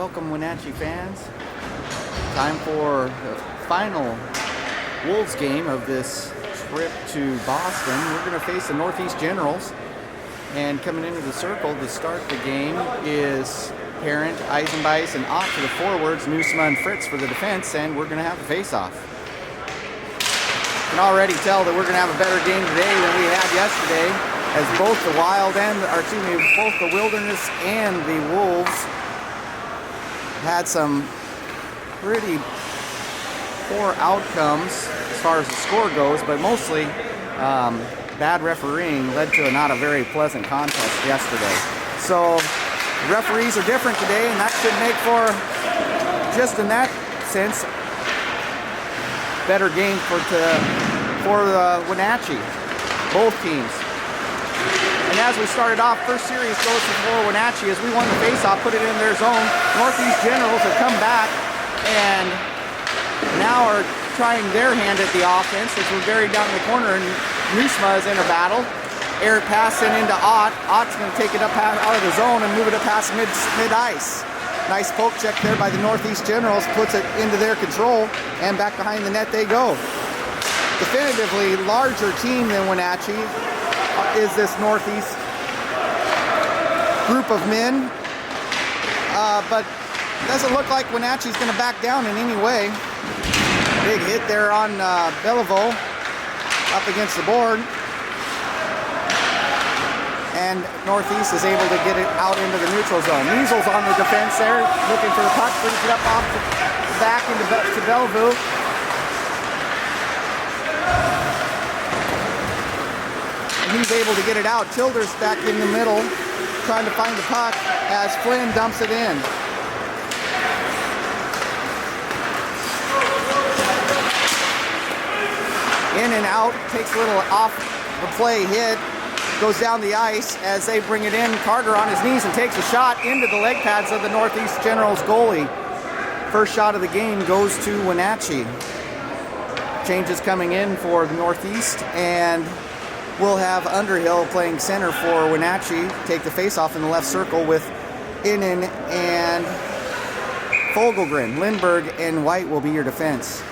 Welcome, Wenatchee fans. Time for the final Wolves game of this trip to Boston. We're going to face the Northeast Generals. And coming into the circle to start the game is Parent, Eisenbeis, and Ott for the forwards, Newsma and Fritz for the defense, and we're going to have a face-off. You can already tell that we're going to have a better game today than we had yesterday, as both the both the Wilderness and the Wolves had some pretty poor outcomes as far as the score goes, but mostly bad refereeing led to not a very pleasant contest yesterday. So the referees are different today, and that should make for, just in that sense, better game for Wenatchee, both teams. And as we started off, first series goes for Wenatchee as we won the face-off, put it in their zone. Northeast Generals have come back and now are trying their hand at the offense as we're buried down in the corner, and Newsma is in a battle. Air pass in into Ott. Ott's going to take it up out of the zone and move it up past mid-ice. Nice poke check there by the Northeast Generals, puts it into their control, and back behind the net they go. Definitively larger team than Wenatchee is this Northeast group of men, but doesn't look like Wenatchee's going to back down in any way. Big hit there on Belleville up against the board, and Northeast is able to get it out into the neutral zone. Measles on the defense there, looking for the puck, brings it up off the back to Bellevue. He's able to get it out. Childears back in the middle, trying to find the puck as Flynn dumps it in. In and out, takes a little off the play hit, goes down the ice as they bring it in. Carter on his knees and takes a shot into the leg pads of the Northeast Generals goalie. First shot of the game goes to Wenatchee. Changes coming in for the Northeast, and we'll have Underhill playing center for Wenatchee, take the face-off in the left circle with Innen and Fogelgren. Lindbergh and White will be your defense.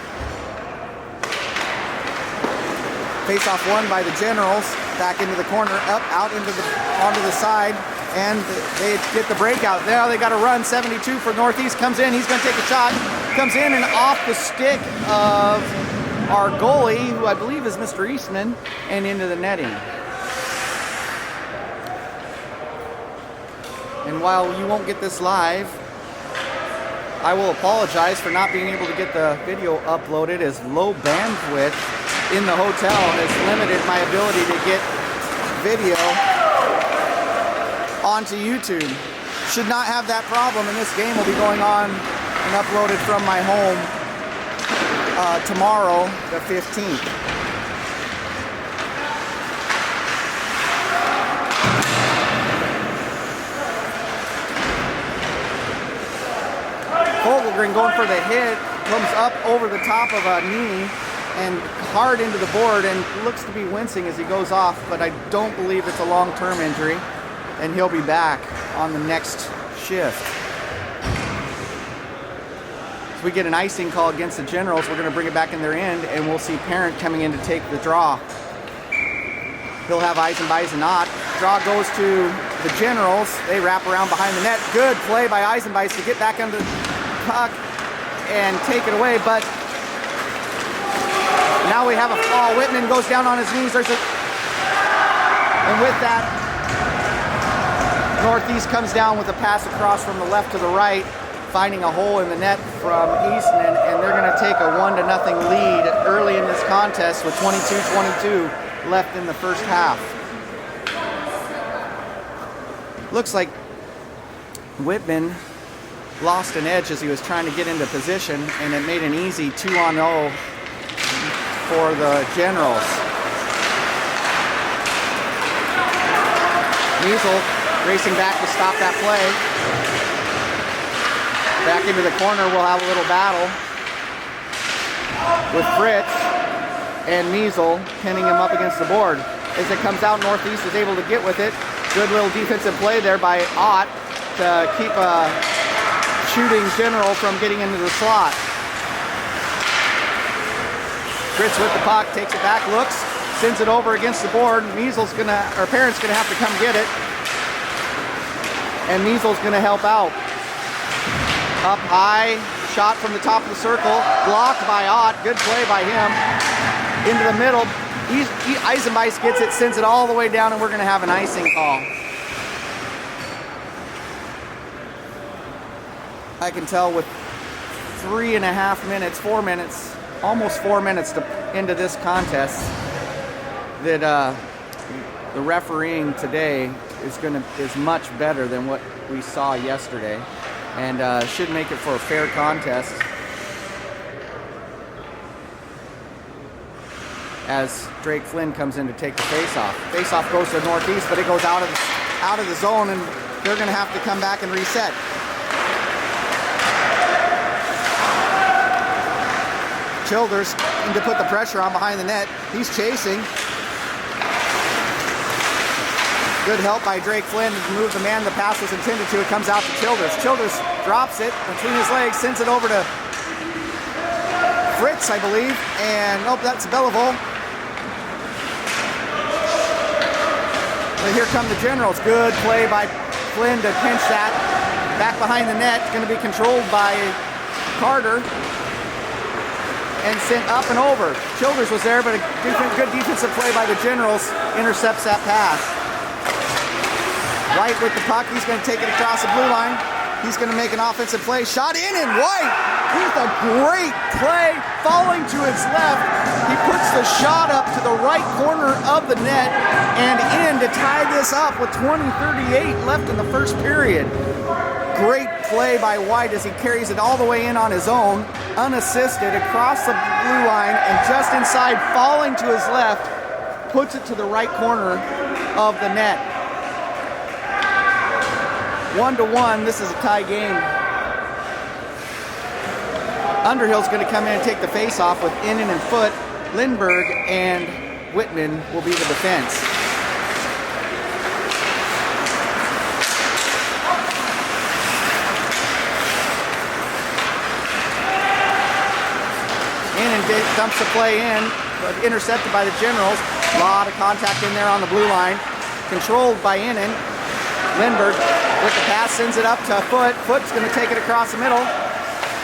Face-off won by the Generals, back into the corner, up, out onto the side, and they get the breakout. Now they got to run. 72 for Northeast comes in. He's going to take a shot. Comes in and off the stick of our goalie, who I believe is Mr. Eastman, and into the netting. And while you won't get this live, I will apologize for not being able to get the video uploaded, as low bandwidth in the hotel has limited my ability to get video onto YouTube. Should not have that problem, and this game will be going on and uploaded from my home tomorrow, the 15th. Fogelgren going for the hit, comes up over the top of a knee and hard into the board, and looks to be wincing as he goes off, but I don't believe it's a long-term injury, and he'll be back on the next shift. If we get an icing call against the Generals, we're going to bring it back in their end, and we'll see Parent coming in to take the draw. He'll have Eisenbeis and Ott. Draw goes to the Generals. They wrap around behind the net. Good play by Eisenbeis to get back under the puck and take it away, but now we have a fall. Whitman goes down on his knees. And with that, Northeast comes down with a pass across from the left to the right, finding a hole in the net from Eastman, and they're going to take a 1-0 lead early in this contest with 22-22 left in the first half. Looks like Whitman lost an edge as he was trying to get into position, and it made an easy 2-0 for the Generals. Measle racing back to stop that play. Back into the corner, we'll have a little battle with Fritz and Measle pinning him up against the board. As it comes out, Northeast is able to get with it. Good little defensive play there by Ott to keep a shooting General from getting into the slot. Fritz with the puck, takes it back, looks, sends it over against the board. Measl's Parent's gonna have to come get it. And Measl's gonna help out. Up high, shot from the top of the circle, blocked by Ott, good play by him. Into the middle, Eisenbeis gets it, sends it all the way down, and we're gonna have an icing call. I can tell with 3.5 minutes, 4 minutes, almost 4 minutes into this contest that the refereeing today is much better than what we saw yesterday, and should make it for a fair contest. As Drake Flynn comes in to take the face-off. Face-off goes to the northeast, but it goes out of the zone, and they're going to have to come back and reset. Childears to put the pressure on behind the net. He's chasing. Good help by Drake Flynn to move the man the pass was intended to. It comes out to Childears. Childears drops it between his legs, sends it over to Fritz, I believe. And, that's Belleville. But here come the Generals. Good play by Flynn to pinch that. Back behind the net. Going to be controlled by Carter. And sent up and over. Childears was there, but a good defensive play by the Generals intercepts that pass. White with the puck. He's going to take it across the blue line. He's going to make an offensive play. Shot in, and White with a great play, falling to his left. He puts the shot up to the right corner of the net and in to tie this up with 20:38 left in the first period. Great play by White as he carries it all the way in on his own, unassisted, across the blue line, and just inside, falling to his left, puts it to the right corner of the net. 1-1, this is a tie game. Underhill's going to come in and take the face-off with Innan and Foote. Lindbergh and Whitman will be the defense. Dumps the play in, but intercepted by the Generals. A lot of contact in there on the blue line. Controlled by Innan. Lindbergh with the pass, sends it up to Foote. Foote's going to take it across the middle.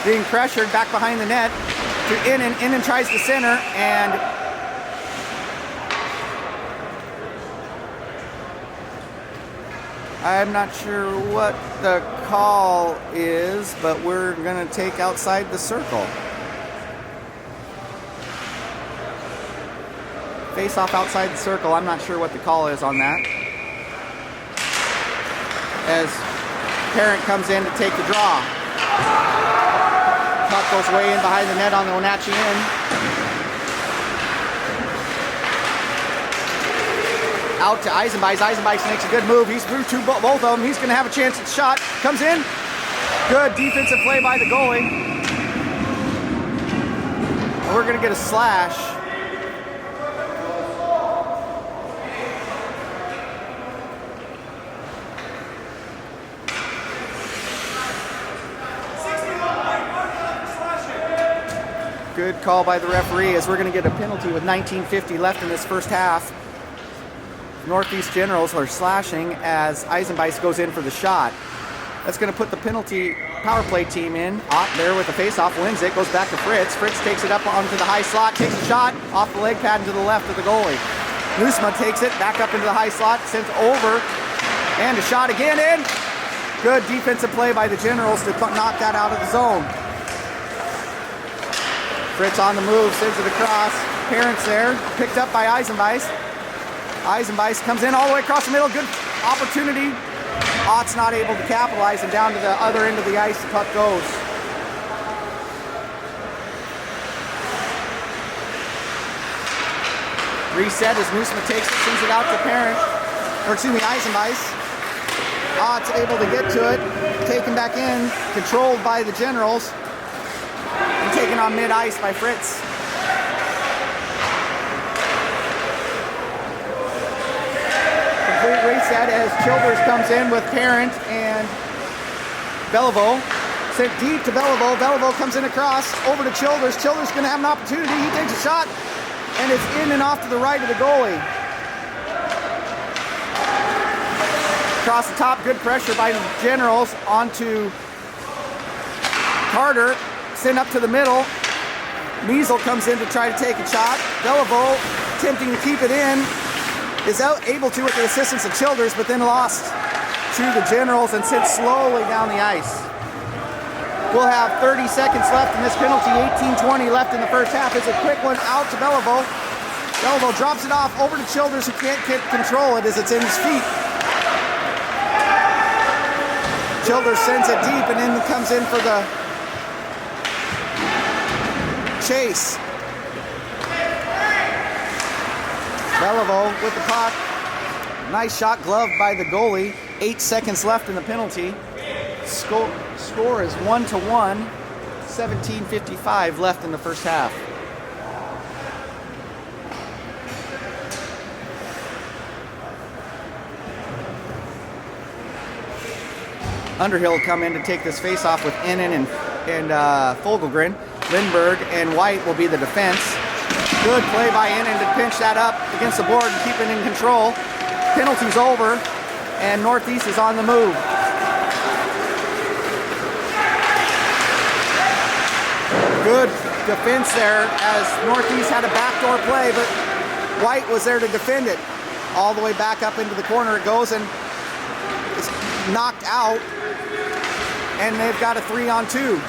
Being pressured back behind the net to Innan. Innan tries to center, and I'm not sure what the call is, but we're going to take outside the circle. Face off outside the circle. I'm not sure what the call is on that. As Parent comes in to take the draw. Puck goes way in behind the net on the Wenatchee end. Out to Eisenbeis. Eisenbeis makes a good move. He's through both of them. He's going to have a chance at the shot. Comes in. Good defensive play by the goalie. And we're going to get a slash. Good call by the referee as we're going to get a penalty with 19:50 left in this first half. Northeast Generals are slashing as Eisenbeis goes in for the shot. That's going to put the penalty power play team in. Ott there with the face-off, wins it, goes back to Fritz. Fritz takes it up onto the high slot, takes a shot off the leg pad into the left of the goalie. Noosma takes it back up into the high slot, sends over, and a shot again in. Good defensive play by the Generals to knock that out of the zone. Fritz on the move, sends it across. Parents there, picked up by Eisenbeis. Eisenbeis comes in all the way across the middle. Good opportunity. Ott's not able to capitalize, and down to the other end of the ice the puck goes. Reset as Noosma takes it, sends it out to Eisenbeis. Ott's able to get to it, taken back in, controlled by the Generals. And taken on mid-ice by Fritz. Complete reset as Childears comes in with Parent and Belleville. Sent deep to Belleville. Belleville comes in across, over to Childers. Childers going to have an opportunity. He takes a shot, and it's in and off to the right of the goalie. Across the top, good pressure by the Generals onto Carter. Sent up to the middle. Measle comes in to try to take a shot. Belleville attempting to keep it in. Is able to with the assistance of Childers, but then lost to the Generals and sent slowly down the ice. We'll have 30 seconds left in this penalty. 18:20 left in the first half. It's a quick one out to Belleville. Belleville drops it off over to Childers, who can't control it as it's in his feet. Childers sends it deep and then comes in for the chase. Belleville with the puck. Nice shot, gloved by the goalie. 8 seconds left in the penalty. Score is 1-1. 17:55 left in the first half. Underhill come in to take this face-off with Ennin and Fogelgren. Lindbergh and White will be the defense. Good play by Ennin to pinch that up against the board and keep it in control. Penalty's over, and Northeast is on the move. Good defense there as Northeast had a backdoor play, but White was there to defend it. All the way back up into the corner it goes, and it's knocked out, and they've got a 3-on-2.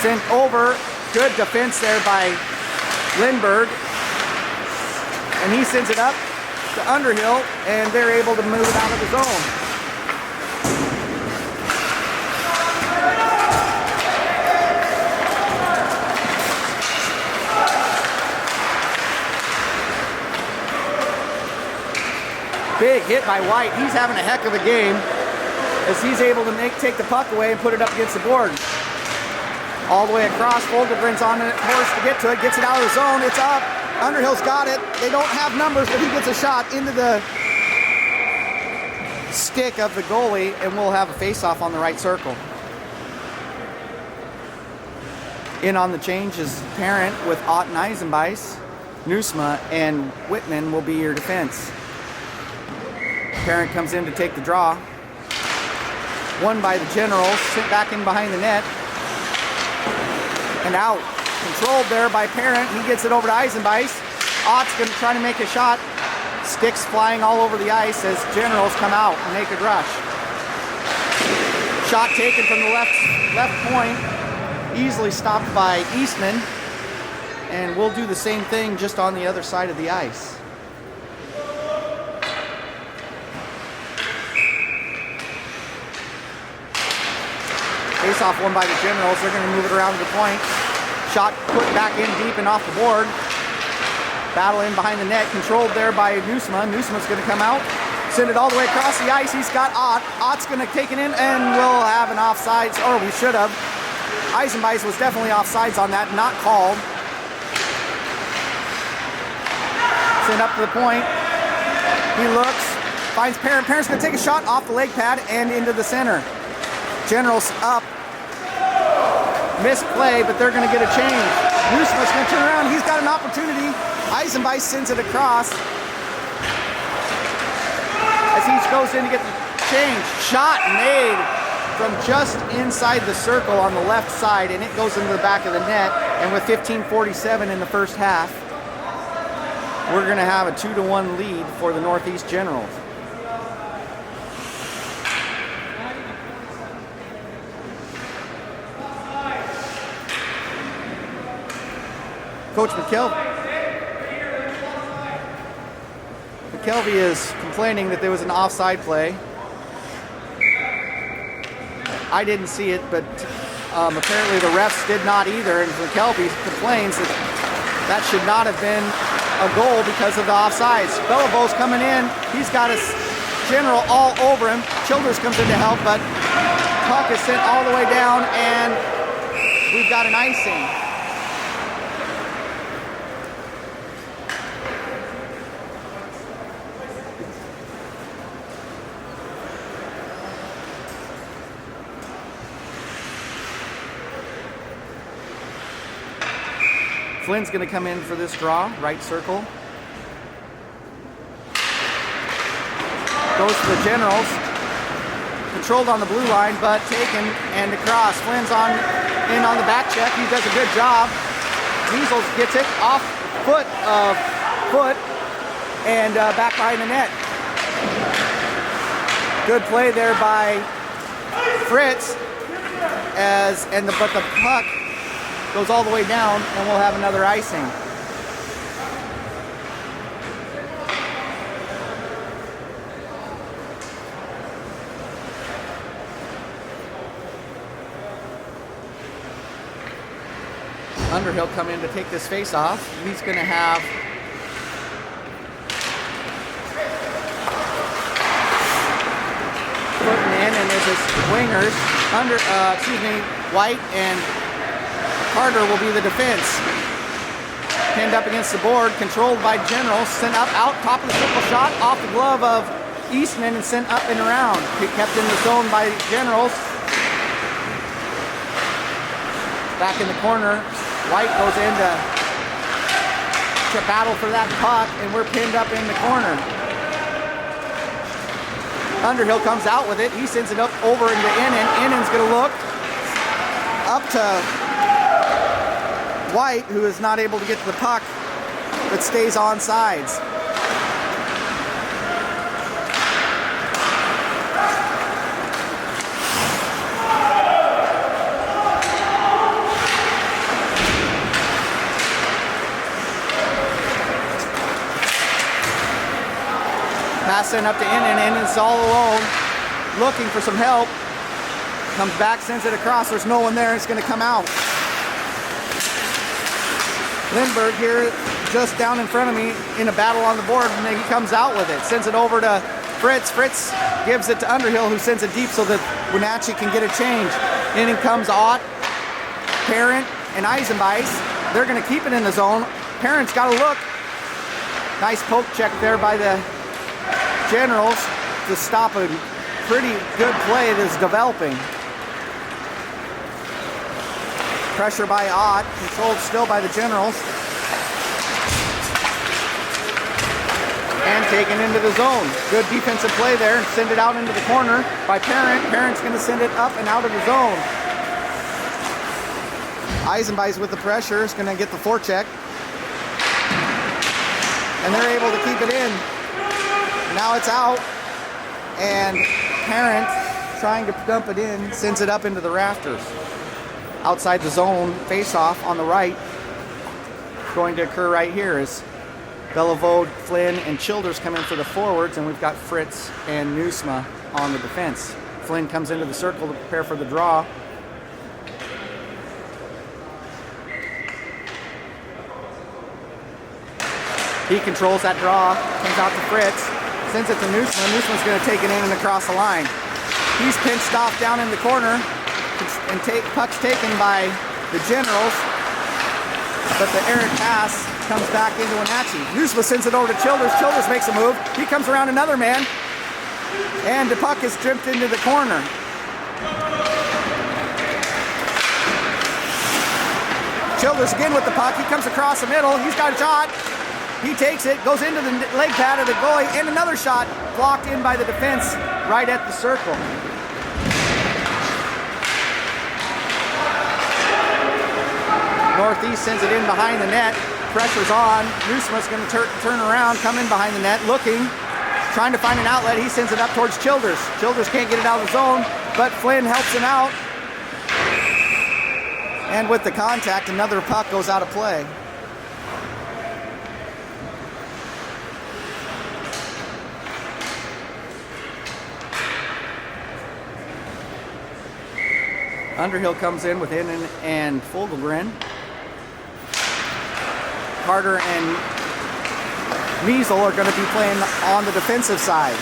Sent over, good defense there by Lindbergh, and he sends it up to Underhill, and they're able to move it out of the zone. Big hit by White. He's having a heck of a game as he's able to take the puck away and put it up against the board. All the way across, Fogelgren's on the horse to get to it, gets it out of the zone, it's up. Underhill's got it. They don't have numbers, but he gets a shot into the stick of the goalie, and we'll have a face-off on the right circle. In on the change is Parent with Ott and Eisenbeis. Nusma and Whitman will be your defense. Parent comes in to take the draw. Won by the Generals, sent back in behind the net. And out. Controlled there by Parent. He gets it over to Eisenbeis. Ott's going to try to make a shot. Sticks flying all over the ice as Generals come out and make a rush. Shot taken from the left point. Easily stopped by Eastman. And we'll do the same thing just on the other side of the ice. Face-off won by the Generals. They're going to move it around to the point. Shot put back in deep and off the board. Battle in behind the net. Controlled there by Nusma. Nusma's going to come out. Send it all the way across the ice. He's got Ott. Ott's going to take it in, and we'll have an offsides, or we should have. Eisenbeis was definitely offsides on that. Not called. Send up to the point. He looks. Finds Parent. Parent's going to take a shot off the leg pad and into the center. Generals up. Missed play, but they're going to get a change. Nusma's going to turn around. He's got an opportunity. Eisenbeis sends it across. As he goes in to get the change. Shot made from just inside the circle on the left side, and it goes into the back of the net. And with 15:47 in the first half, we're going to have a 2-1 lead for the Northeast Generals. Coach McKelvey is complaining that there was an offside play. I didn't see it, but apparently the refs did not either, and McKelvey complains that that should not have been a goal because of the offsides. Belleville's coming in. He's got a General all over him. Childers comes in to help, but puck is sent all the way down, and we've got an icing. Flynn's going to come in for this draw, right circle. Goes to the Generals. Controlled on the blue line, but taken and across. Flynn's in on the back check. He does a good job. Measles gets it off foot and back behind the net. Good play there by Fritz, but the puck goes all the way down, and we'll have another icing. Underhill come in to take this face off. He's going to have putting in, and there's his wingers. White and Carter will be the defense. Pinned up against the board, controlled by Generals, sent up out, top of the circle shot, off the glove of Eastman and sent up and around. Kept in the zone by Generals. Back in the corner. White goes in to battle for that puck, and we're pinned up in the corner. Underhill comes out with it. He sends it up over into Innan. Innan's going to look up to White, who is not able to get to the puck, but stays on sides. Passing up to Innan. Innan's all alone, looking for some help. Comes back, sends it across. There's no one there. It's going to come out. Lindbergh here, just down in front of me, in a battle on the board, and then he comes out with it. Sends it over to Fritz. Fritz gives it to Underhill, who sends it deep so that Wenatchee can get a change. In comes Ott, Parent, and Eisenbeis. They're going to keep it in the zone. Parent's got to look. Nice poke check there by the Generals to stop a pretty good play that's developing. Pressure by Ott, controlled still by the Generals. And taken into the zone. Good defensive play there, and send it out into the corner by Parent. Parent's going to send it up and out of the zone. Eisenbeis with the pressure is going to get the forecheck. And they're able to keep it in. Now it's out, and Parent, trying to dump it in, sends it up into the rafters. Outside the zone, face-off on the right. Going to occur right here as Bellevode, Flynn, and Childears come in for the forwards, and we've got Fritz and Nusma on the defense. Flynn comes into the circle to prepare for the draw. He controls that draw, comes out to Fritz, sends it to Nusma. Nusma's going to take it in and across the line. He's pinched off down in the corner, and puck's taken by the Generals, but the errant pass comes back into Wenatchee. Nusma sends it over to Childears. Childears makes a move. He comes around another man, and the puck is dripped into the corner. Childears again with the puck. He comes across the middle. He's got a shot. He takes it, goes into the leg pad of the goalie, and another shot blocked in by the defense right at the circle. Northeast sends it in behind the net. Pressure's on. Nusma's going to turn around, come in behind the net, looking, trying to find an outlet. He sends it up towards Childears. Childears can't get it out of the zone, but Flynn helps him out. And with the contact, another puck goes out of play. Underhill comes in with Innan and Fogelgren. Carter and Measle are going to be playing on the defensive side.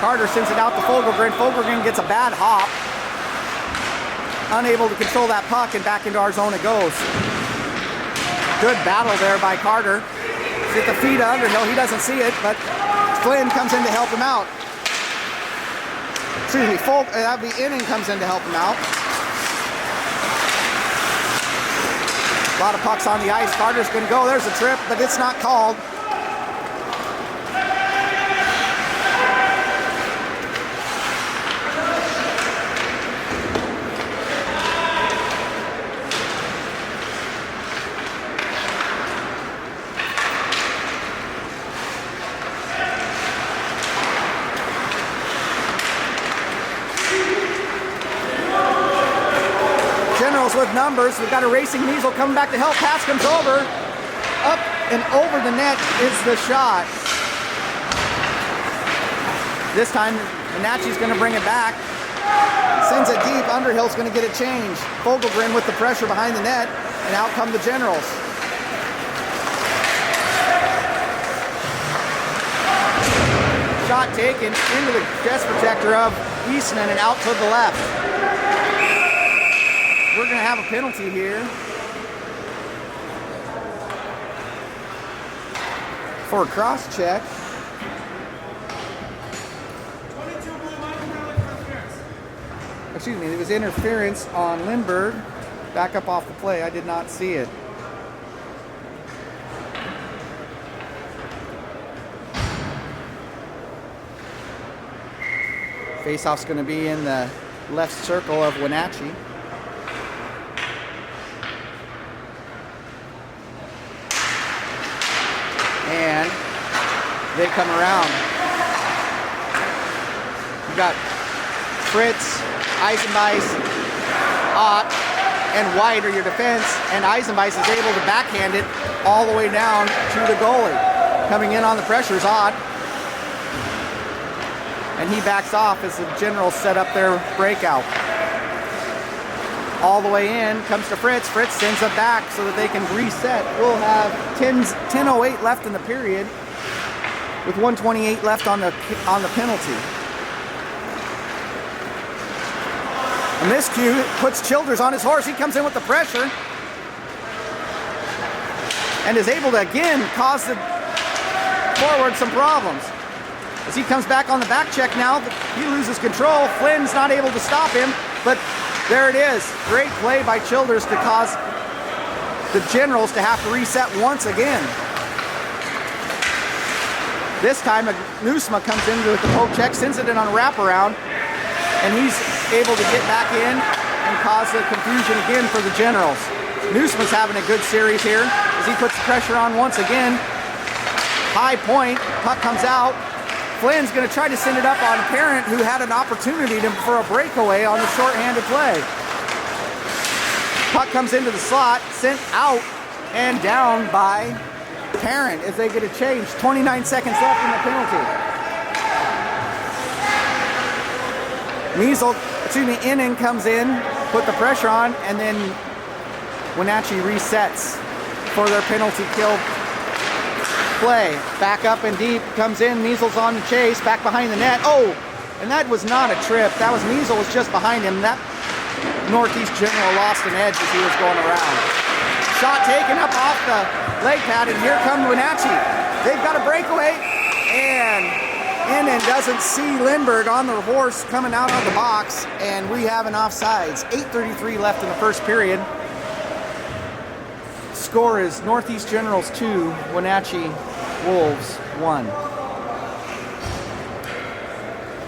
Carter sends it out to Fogelgren. Fogelgren gets a bad hop. Unable to control that puck, and back into our zone it goes. Good battle there by Carter. It's at the feet of Underhill. He doesn't see it, but Flynn comes in to help him out. Excuse me, Innan comes in to help him out. lot of pucks on the ice. Carter's going to go. There's a trip, but it's not called. With numbers, we've got a racing Measle coming back to help. Pass comes over. Up and over the net is the shot. This time, Wenatchee's going to bring it back. Sends it deep. Underhill's going to get it changed. Fogelgren with the pressure behind the net, and out come the Generals. Shot taken into the chest protector of Eastman and out to the left. We're going to have a penalty here for a cross check. Excuse me, it was interference on Lindbergh. Back up off the play. I did not see it. Faceoff's going to be in the left circle of Wenatchee. And they come around. You got Fritz, Eisenbeis, Ott, and White are your defense, and Eisenbeis is able to backhand it all the way down to the goalie. Coming in on the pressure is Ott, and he backs off as the Generals set up their breakout. All the way in, comes to Fritz. Fritz sends it back so that they can reset. We'll have 10:08 left in the period with 1:28 left on the penalty. A miscue puts Childears on his horse. He comes in with the pressure and is able to again cause the forward some problems. As he comes back on the back check now, he loses control. Flynn's not able to stop him, but there it is. Great play by Childears to cause the Generals to have to reset once again. This time, Nusma comes in with the poke check, sends it in on a wraparound, and he's able to get back in and cause the confusion again for the Generals. Nusma's having a good series here as he puts the pressure on once again. High point, puck comes out. Flynn's going to try to send it up on Parent, who had an opportunity for a breakaway on the shorthanded play. Puck comes into the slot, sent out and down by Parent as they get a change. 29 seconds left in the penalty. Inning comes in, put the pressure on, and then Wenatchee resets for their penalty kill play. Back up and deep, comes in, Measle's on the chase, back behind the net. Oh, and that was not a trip. That was Measle was just behind him. That Northeast General lost an edge as he was going around. Shot taken up off the leg pad, and here comes Wenatchee. They've got a breakaway, and Innan doesn't see Lindbergh on the horse coming out of the box, and we have an offsides. 8:33 left in the first period. Score is Northeast Generals 2, Wenatchee Wolves 1.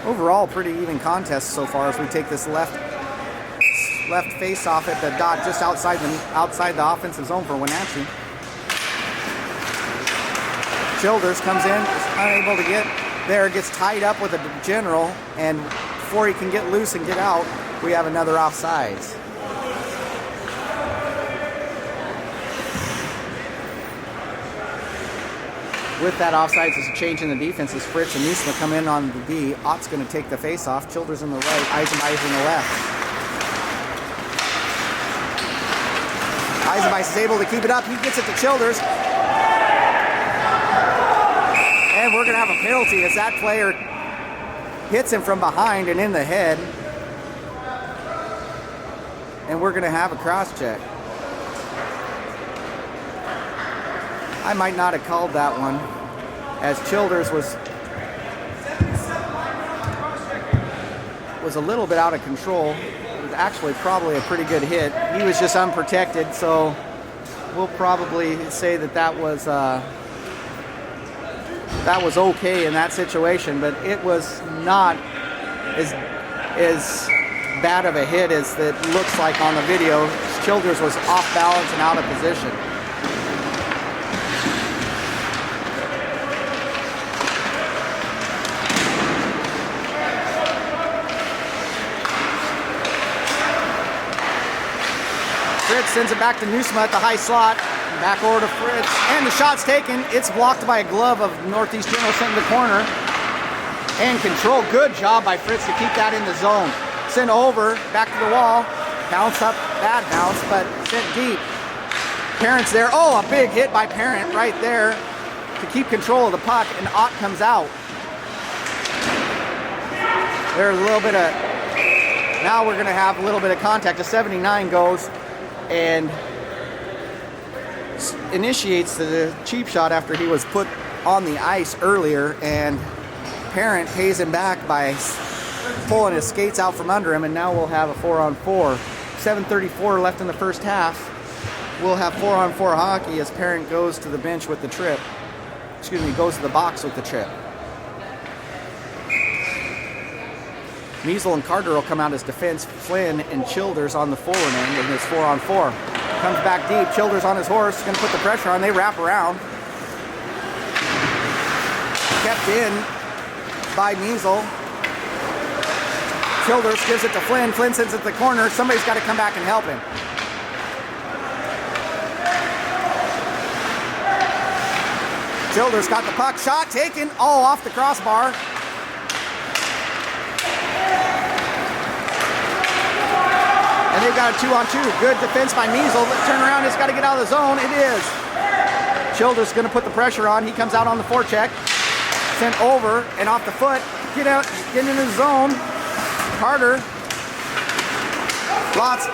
Overall, pretty even contest so far as we take this left face-off at the dot just outside the offensive zone for Wenatchee. Childears comes in, is unable to get there, gets tied up with a General, and before he can get loose and get out, we have another offsides. With that offsides is a change in the defense as Fritz and Nusma come in on the D. Ott's going to take the face-off. Childears in the right, Eisenbeis in the left. Eisenbeis is able to keep it up. He gets it to Childears. And we're going to have a penalty as that player hits him from behind and in the head. And we're going to have a cross-check. I might not have called that one, as Childears was a little bit out of control. It was actually probably a pretty good hit. He was just unprotected, so we'll probably say that was okay in that situation, but it was not as bad of a hit as it looks like on the video. Childears was off balance and out of position. Fritz sends it back to Nusma at the high slot. Back over to Fritz. And the shot's taken. It's blocked by a glove of Northeast General, sent in the corner. And control. Good job by Fritz to keep that in the zone. Sent over, back to the wall. Bounce up, bad bounce, but sent deep. Parent's there. Oh, a big hit by Parent right there to keep control of the puck. And Ott comes out. There's a little bit of... Now we're going to have a little bit of contact. A 79 goes and initiates the cheap shot after he was put on the ice earlier, and Parent pays him back by pulling his skates out from under him, and now we'll have a 4-on-4. 7:34 left in the first half. We'll have 4-on-4 hockey as Parent goes to the bench with the trip. Excuse me, goes to the box with the trip. Measle and Carter will come out as defense. Flynn and Childears on the forward end in this 4-on-4. Comes back deep. Childears on his horse. Going to put the pressure on. They wrap around. Kept in by Measle. Childears gives it to Flynn. Flynn sends it to the corner. Somebody's got to come back and help him. Childears got the puck. Shot taken. Oh, off the crossbar. And they've got a 2-on-2. Good defense by Measle. Turn around, it's got to get out of the zone. It is. Childears going to put the pressure on. He comes out on the forecheck. Sent over and off the foot. Get out, get in the zone. Carter. Lots.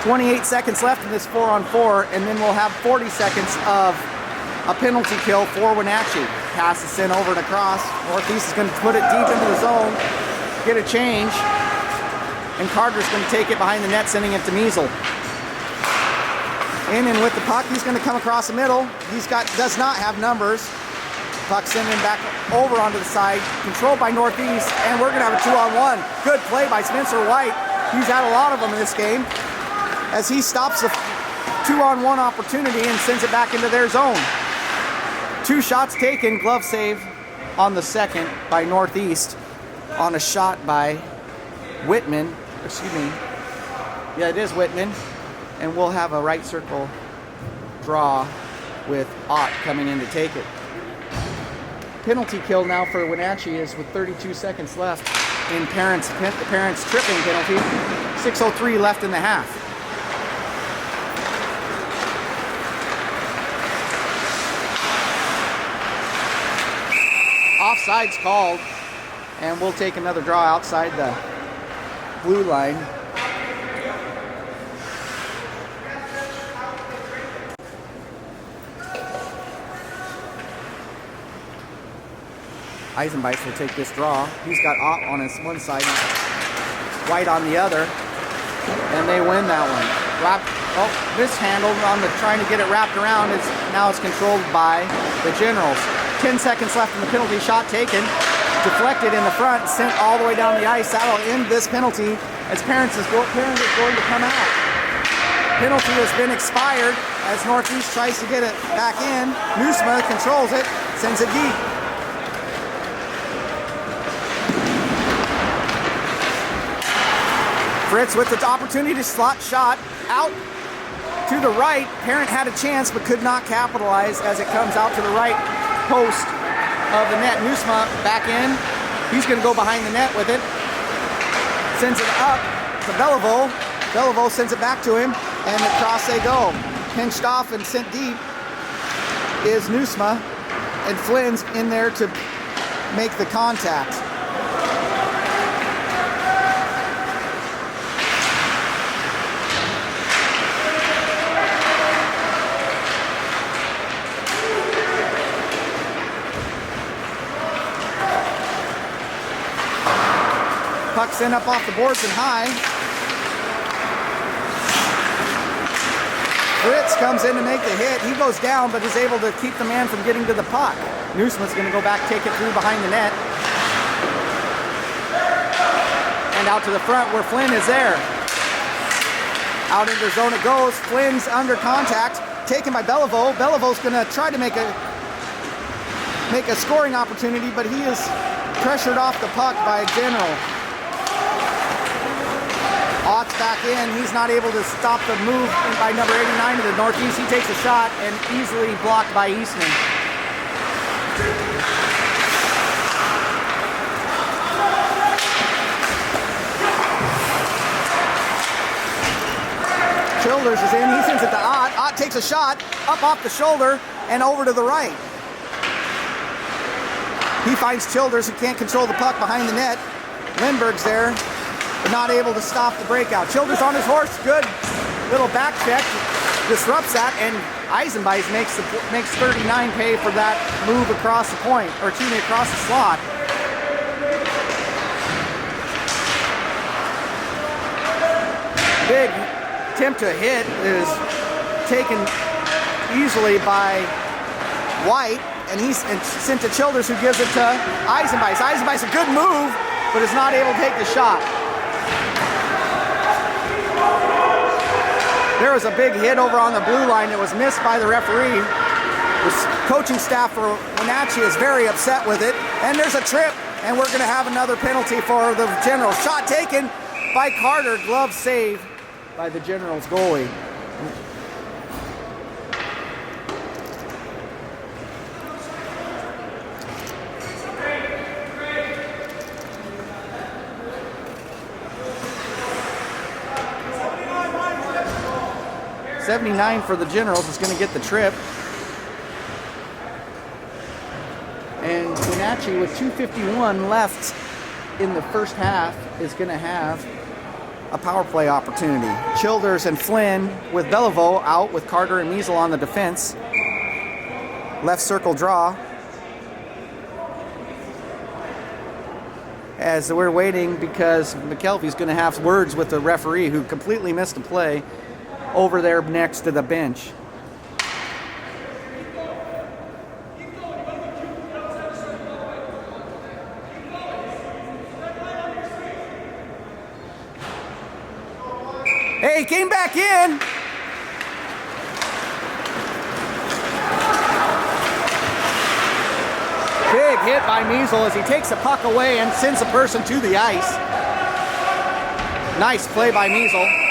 .28 seconds left in this 4-on-4, and then we'll have 40 seconds of a penalty kill for Wenatchee. Pass is sent over and across. Northeast is going to put it deep into the zone, get a change, and Carter's going to take it behind the net, sending it to Measle. In and with the puck, he's going to come across the middle. Does not have numbers. Puck sending back over onto the side, controlled by Northeast, and we're going to have a 2-on-1. Good play by Spencer White. He's had a lot of them in this game, as he stops the 2-on-1 opportunity and sends it back into their zone. 2 shots taken, glove save on the second by Northeast on a shot by Whitman. Excuse me. Yeah, it is Whitman. And we'll have a right circle draw with Ott coming in to take it. Penalty kill now for Wenatchee is with 32 seconds left in Parent's tripping penalty. 6:03 left in the half. Offside's called, and we'll take another draw outside the blue line. Eisenbeis will take this draw. He's got Ott on his one side, White on the other, and they win that one. Mishandled on the trying to get it wrapped around. Now it's controlled by the Generals. 10 seconds left in the penalty. Shot taken, deflected in the front, sent all the way down the ice. That'll end this penalty as Parent is going to come out. Penalty has been expired as Northeast tries to get it back in. Nusma controls it, sends it deep. Fritz with the opportunity to slot shot out to the right. Parent had a chance but could not capitalize as it comes out to the right post of the net. Nusma back in. He's going to go behind the net with it. Sends it up to Beliveau. Beliveau sends it back to him, and across they go. Pinched off and sent deep is Nusma, and Flynn's in there to make the contact. Puck sent up off the boards and high. Fritz comes in to make the hit. He goes down, but is able to keep the man from getting to the puck. Newsman's going to go back, take it through behind the net. And out to the front where Flynn is there. Out into the zone it goes. Flynn's under contact, taken by Beliveau. Beliveau's going to try to make a scoring opportunity, but he is pressured off the puck by General. Ott's back in. He's not able to stop the move by number 89 to the northeast. He takes a shot and easily blocked by Eastman. Childears is in. He sends it to Ott. Ott takes a shot up off the shoulder and over to the right. He finds Childears, who can't control the puck behind the net. Lindbergh's there, but not able to stop the breakout. Childears on his horse. Good little back check. Disrupts that, and Eisenbeis makes 39 pay for that move across the point, or excuse me, across the slot. Big attempt to hit is taken easily by White, and he's sent to Childears, who gives it to Eisenbeis. Eisenbeis, a good move, but is not able to take the shot. There was a big hit over on the blue line that was missed by the referee. The coaching staff for Wenatchee is very upset with it, and there's a trip, and we're going to have another penalty for the Generals. Shot taken by Carter, glove save by the Generals goalie. .79 for the Generals is going to get the trip. And Wenatchee, with 2:51 left in the first half, is going to have a power play opportunity. Childears and Flynn with Beliveau out, with Carter and Measle on the defense. Left circle draw. As we're waiting, because McKelvey's going to have words with the referee, who completely missed the play over there next to the bench. Hey, he came back in. Big hit by Measle as he takes the puck away and sends a person to the ice. Nice play by Measle.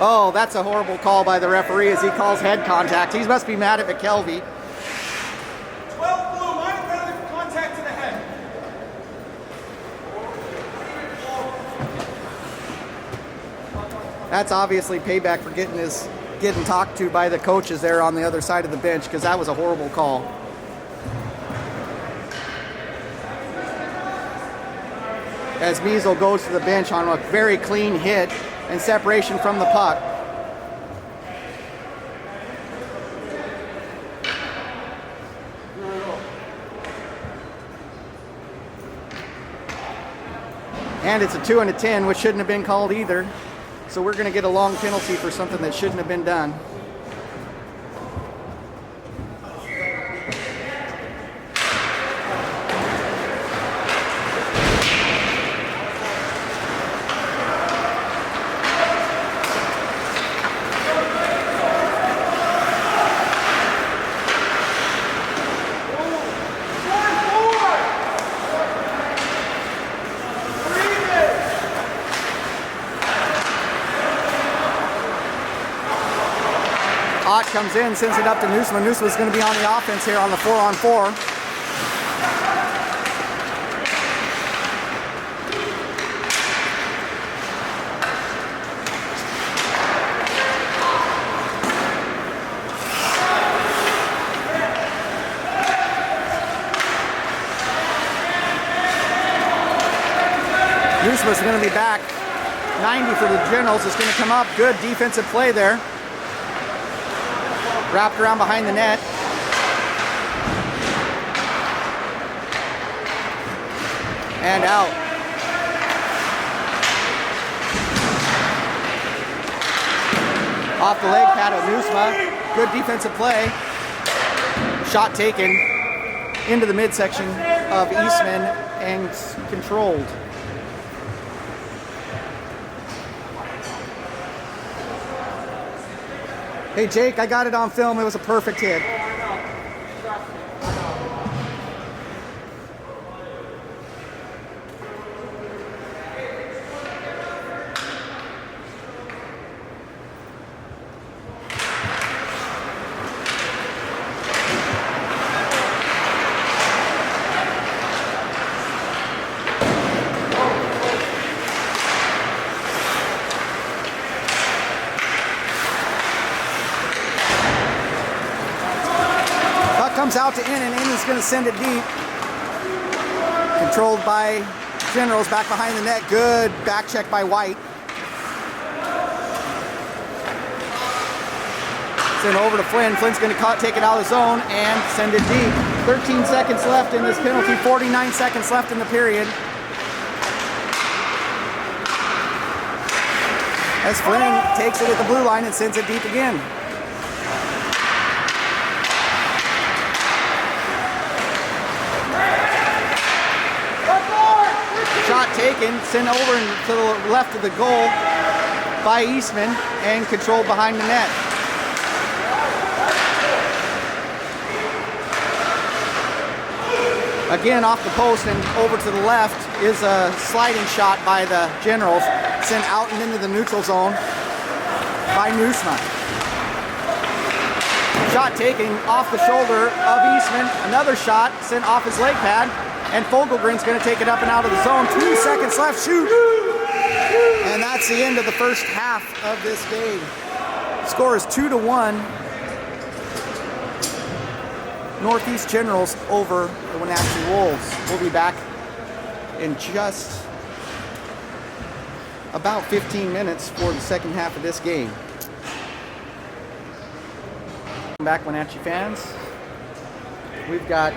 Oh, that's a horrible call by the referee as he calls head contact. He must be mad at McKelvey. 12 blue, minor penalty for contact to the head. That's obviously payback for getting talked to by the coaches there on the other side of the bench, because that was a horrible call. As Measle goes to the bench on a very clean hit and separation from the puck. And it's a 2 and a 10, which shouldn't have been called either. So we're going to get a long penalty for something that shouldn't have been done. Ott comes in, sends it up to Newsman. Newsman's going to be on the offense here on the 4-on-4. Newsman's going to be back. 90 for the Generals is going to come up. Good defensive play there. Wrapped around behind the net. And out. Off the leg pad of Nusma. Good defensive play. Shot taken into the midsection of Eastman and controlled. Hey Jake, I got it on film. It was a perfect hit. Comes out to In, and In is going to send it deep. Controlled by Generals, back behind the net. Good back check by White. Send over to Flynn. Flynn's going to take it out of the zone and send it deep. 13 seconds left in this penalty. 49 seconds left in the period. As Flynn takes it at the blue line and sends it deep again. Shot taken, sent over to the left of the goal by Eastman and controlled behind the net. Again off the post and over to the left is a sliding shot by the Generals, sent out and into the neutral zone by Nusma. Shot taken off the shoulder of Eastman, another shot sent off his leg pad. And Fogelgren's going to take it up and out of the zone. 2 seconds left, shoot! And that's the end of the first half of this game. Score is 2-1. Northeast Generals over the Wenatchee Wolves. We'll be back in just about 15 minutes for the second half of this game. Welcome back, Wenatchee fans. We've got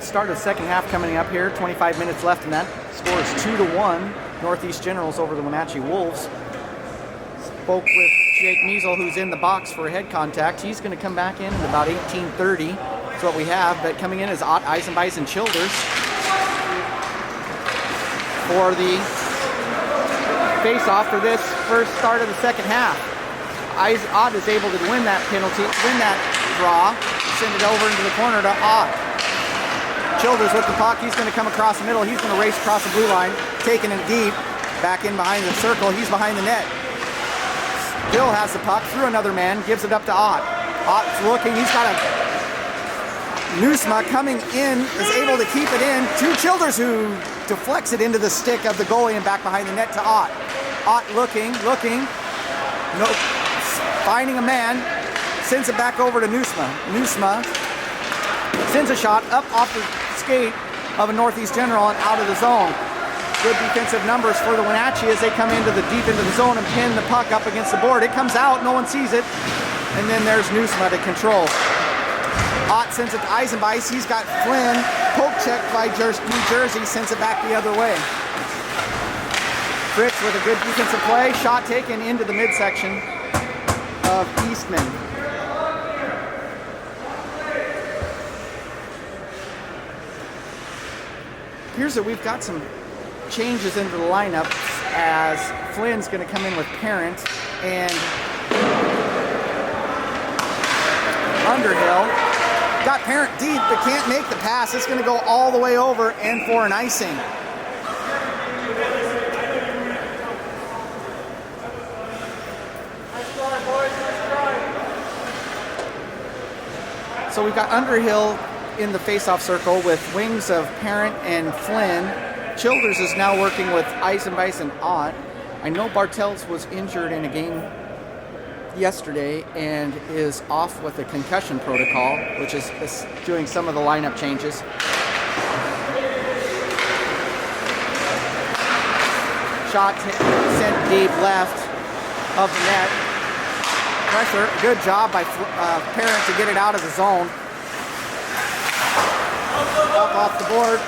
start of the second half coming up here. 25 minutes left in that. Score is 2-1. Northeast Generals over the Wenatchee Wolves. Spoke with Jake Measle, who's in the box for a head contact. He's going to come back in at about 18:30. That's what we have. But coming in is Ott, Eisenbeis, and Childers for the face-off for this first start of the second half. Ott is able to win that penalty, win that draw, send it over into the corner to Ott. Childers with the puck. He's going to come across the middle. He's going to race across the blue line, taking it deep, back in behind the circle. He's behind the net. Bill has the puck through another man, gives it up to Ott. Ott's looking. He's got a Nusma coming in, is able to keep it in to Childers, who deflects it into the stick of the goalie and back behind the net to Ott. Ott looking, no, finding a man, sends it back over to Nusma. Nusma sends a shot up off the skate of a Northeast General and out of the zone. Good defensive numbers for the Wenatchee as they come into the deep into the zone and pin the puck up against the board. It comes out, no one sees it, and then there's Nusma to control. Ott sends it to Eisenbeis. He's got Flynn, poke check by New Jersey, sends it back the other way. Fritz with a good defensive play, shot taken into the midsection of Eastman. Here's that we've got some changes into the lineup as Flynn's going to come in with Parent and Underhill. Got Parent deep but can't make the pass. It's going to go all the way over and for an icing. So we've got Underhill in the face-off circle with wings of Parent and Flynn. Childers is now working with Eisenbeis and Ott. I know Bartels was injured in a game yesterday and is off with a concussion protocol, which is doing some of the lineup changes. Shot sent deep left of the net. Pressure, good job by Parent to get it out of the zone. Up off the board.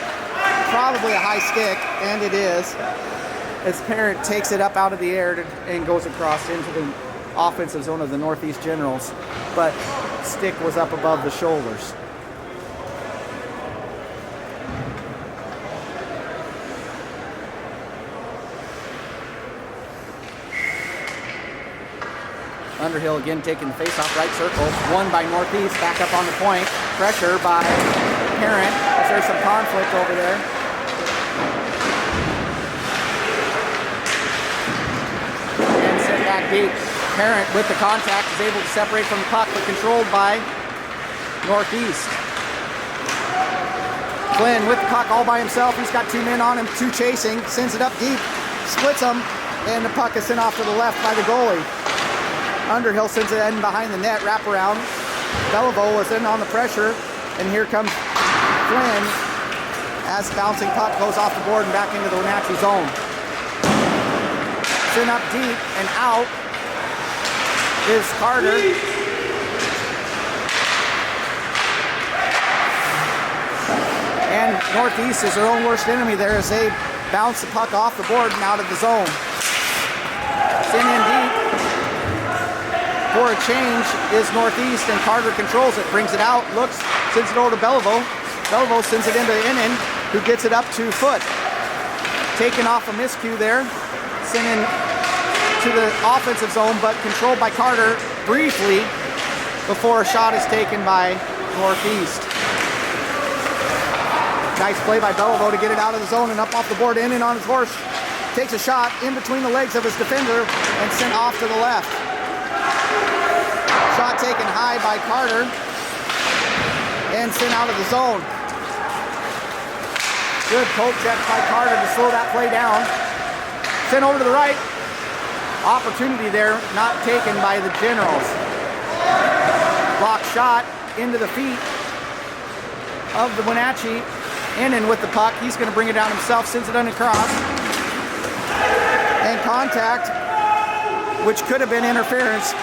probably a high stick, and it is. As Parent takes it up out of the air and goes across into the offensive zone of the Northeast Generals, but stick was up above the shoulders. Underhill again taking the face-off, right circle, won by Northeast, back up on the point, pressure by Parent, as there's some conflict over there. And sent back deep. Parent with the contact is able to separate from the puck, but controlled by Northeast. Flynn with the puck all by himself, he's got 2 men on him, 2 chasing, sends it up deep, splits them, and the puck is sent off to the left by the goalie. Underhill sends it in behind the net, wraparound. Beliveau was in on the pressure, and here comes Flynn as bouncing puck goes off the board and back into the Wenatchee zone. Sent up deep and out is Carter. And Northeast is their own worst enemy there as they bounce the puck off the board and out of the zone. Sent in deep. For a change is Northeast, and Carter controls it, brings it out, looks, sends it over to Beliveau. Beliveau sends it into Innan, who gets it up to Foot. Taken off a miscue there, sent in to the offensive zone, but controlled by Carter briefly before a shot is taken by Northeast. Nice play by Beliveau to get it out of the zone and up off the board. Innan on his horse takes a shot in between the legs of his defender and sent off to the left. Shot taken high by Carter and sent out of the zone. Good poke check by Carter to slow that play down. Sent over to the right. Opportunity there, not taken by the Generals. Block shot into the feet of the Wenatchee. Innan with the puck. He's going to bring it down himself, sends it on across. And contact, which could have been interference.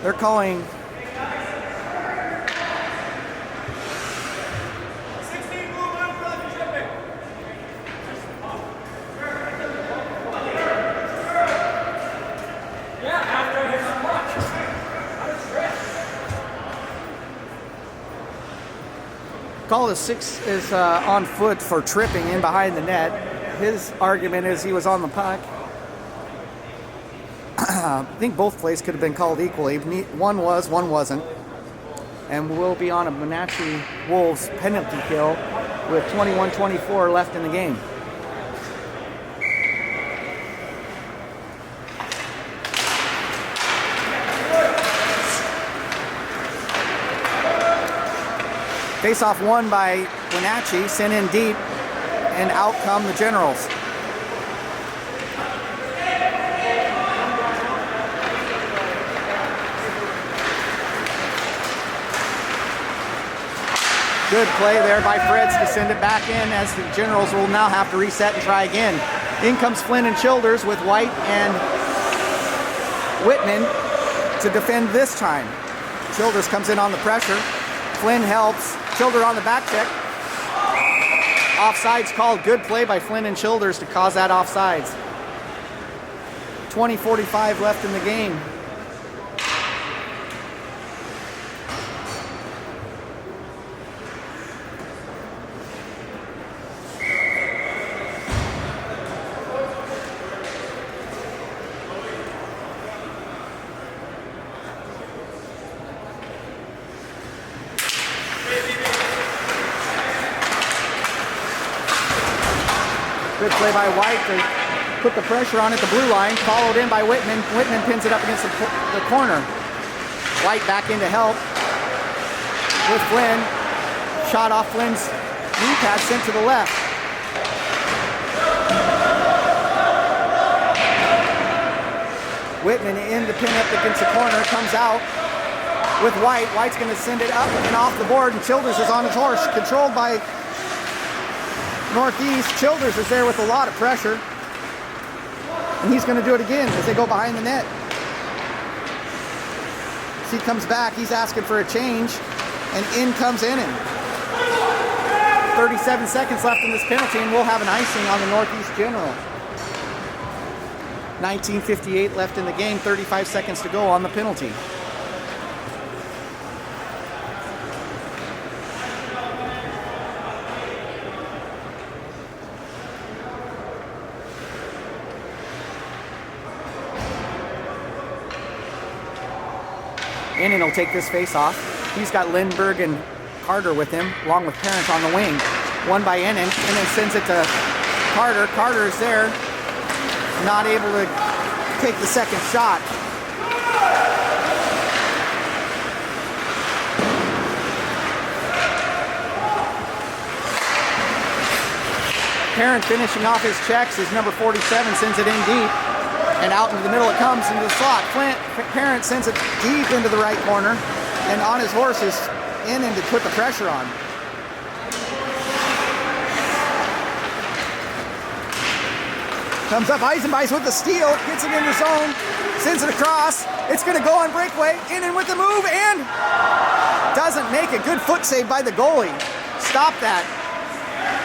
They're calling 16 blue line for the shipping. Yeah, after his watch. Call is 6 is on Foot for tripping in behind the net. His argument is he was on the puck. I think both plays could have been called equally. One was, one wasn't. And we'll be on a Wenatchee Wolves penalty kill with 21-24 left in the game. Face-off won by Wenatchee, sent in deep, and out come the Generals. Good play there by Freds to send it back in as the Generals will now have to reset and try again. In comes Flynn and Childears with White and Whitman to defend this time. Childears comes in on the pressure. Flynn helps. Childears on the back check. Offsides called. Good play by Flynn and Childears to cause that offsides. 20:45 left in the game. Good play by White to put the pressure on at the blue line, followed in by Whitman. Whitman pins it up against the corner. White back in to help with Flynn. Shot off Flynn's knee pad, sent to the left. Whitman in to pin up against the corner, comes out with White. White's going to send it up and off the board, and Childears is on his horse, controlled by Northeast, Childears is there with a lot of pressure. And he's going to do it again as they go behind the net. As he comes back, he's asking for a change. And in comes Innan. 37 seconds left in this penalty, and we'll have an icing on the Northeast General. 19:58 left in the game, 35 seconds to go on the penalty. Innan will take this face off. He's got Lindbergh and Carter with him, along with Parent on the wing. One by Innan. Innan sends it to Carter. Carter is there, not able to take the second shot. Parent finishing off his checks. His number 47 sends it in deep. And out into the middle it comes into the slot. Parent sends it deep into the right corner. And on his horse is Innan to put the pressure on. Comes up Eisenbeis with the steal. Gets it in the zone. Sends it across. It's going to go on breakaway. Innan with the move and doesn't make a good foot save by the goalie. Stop that.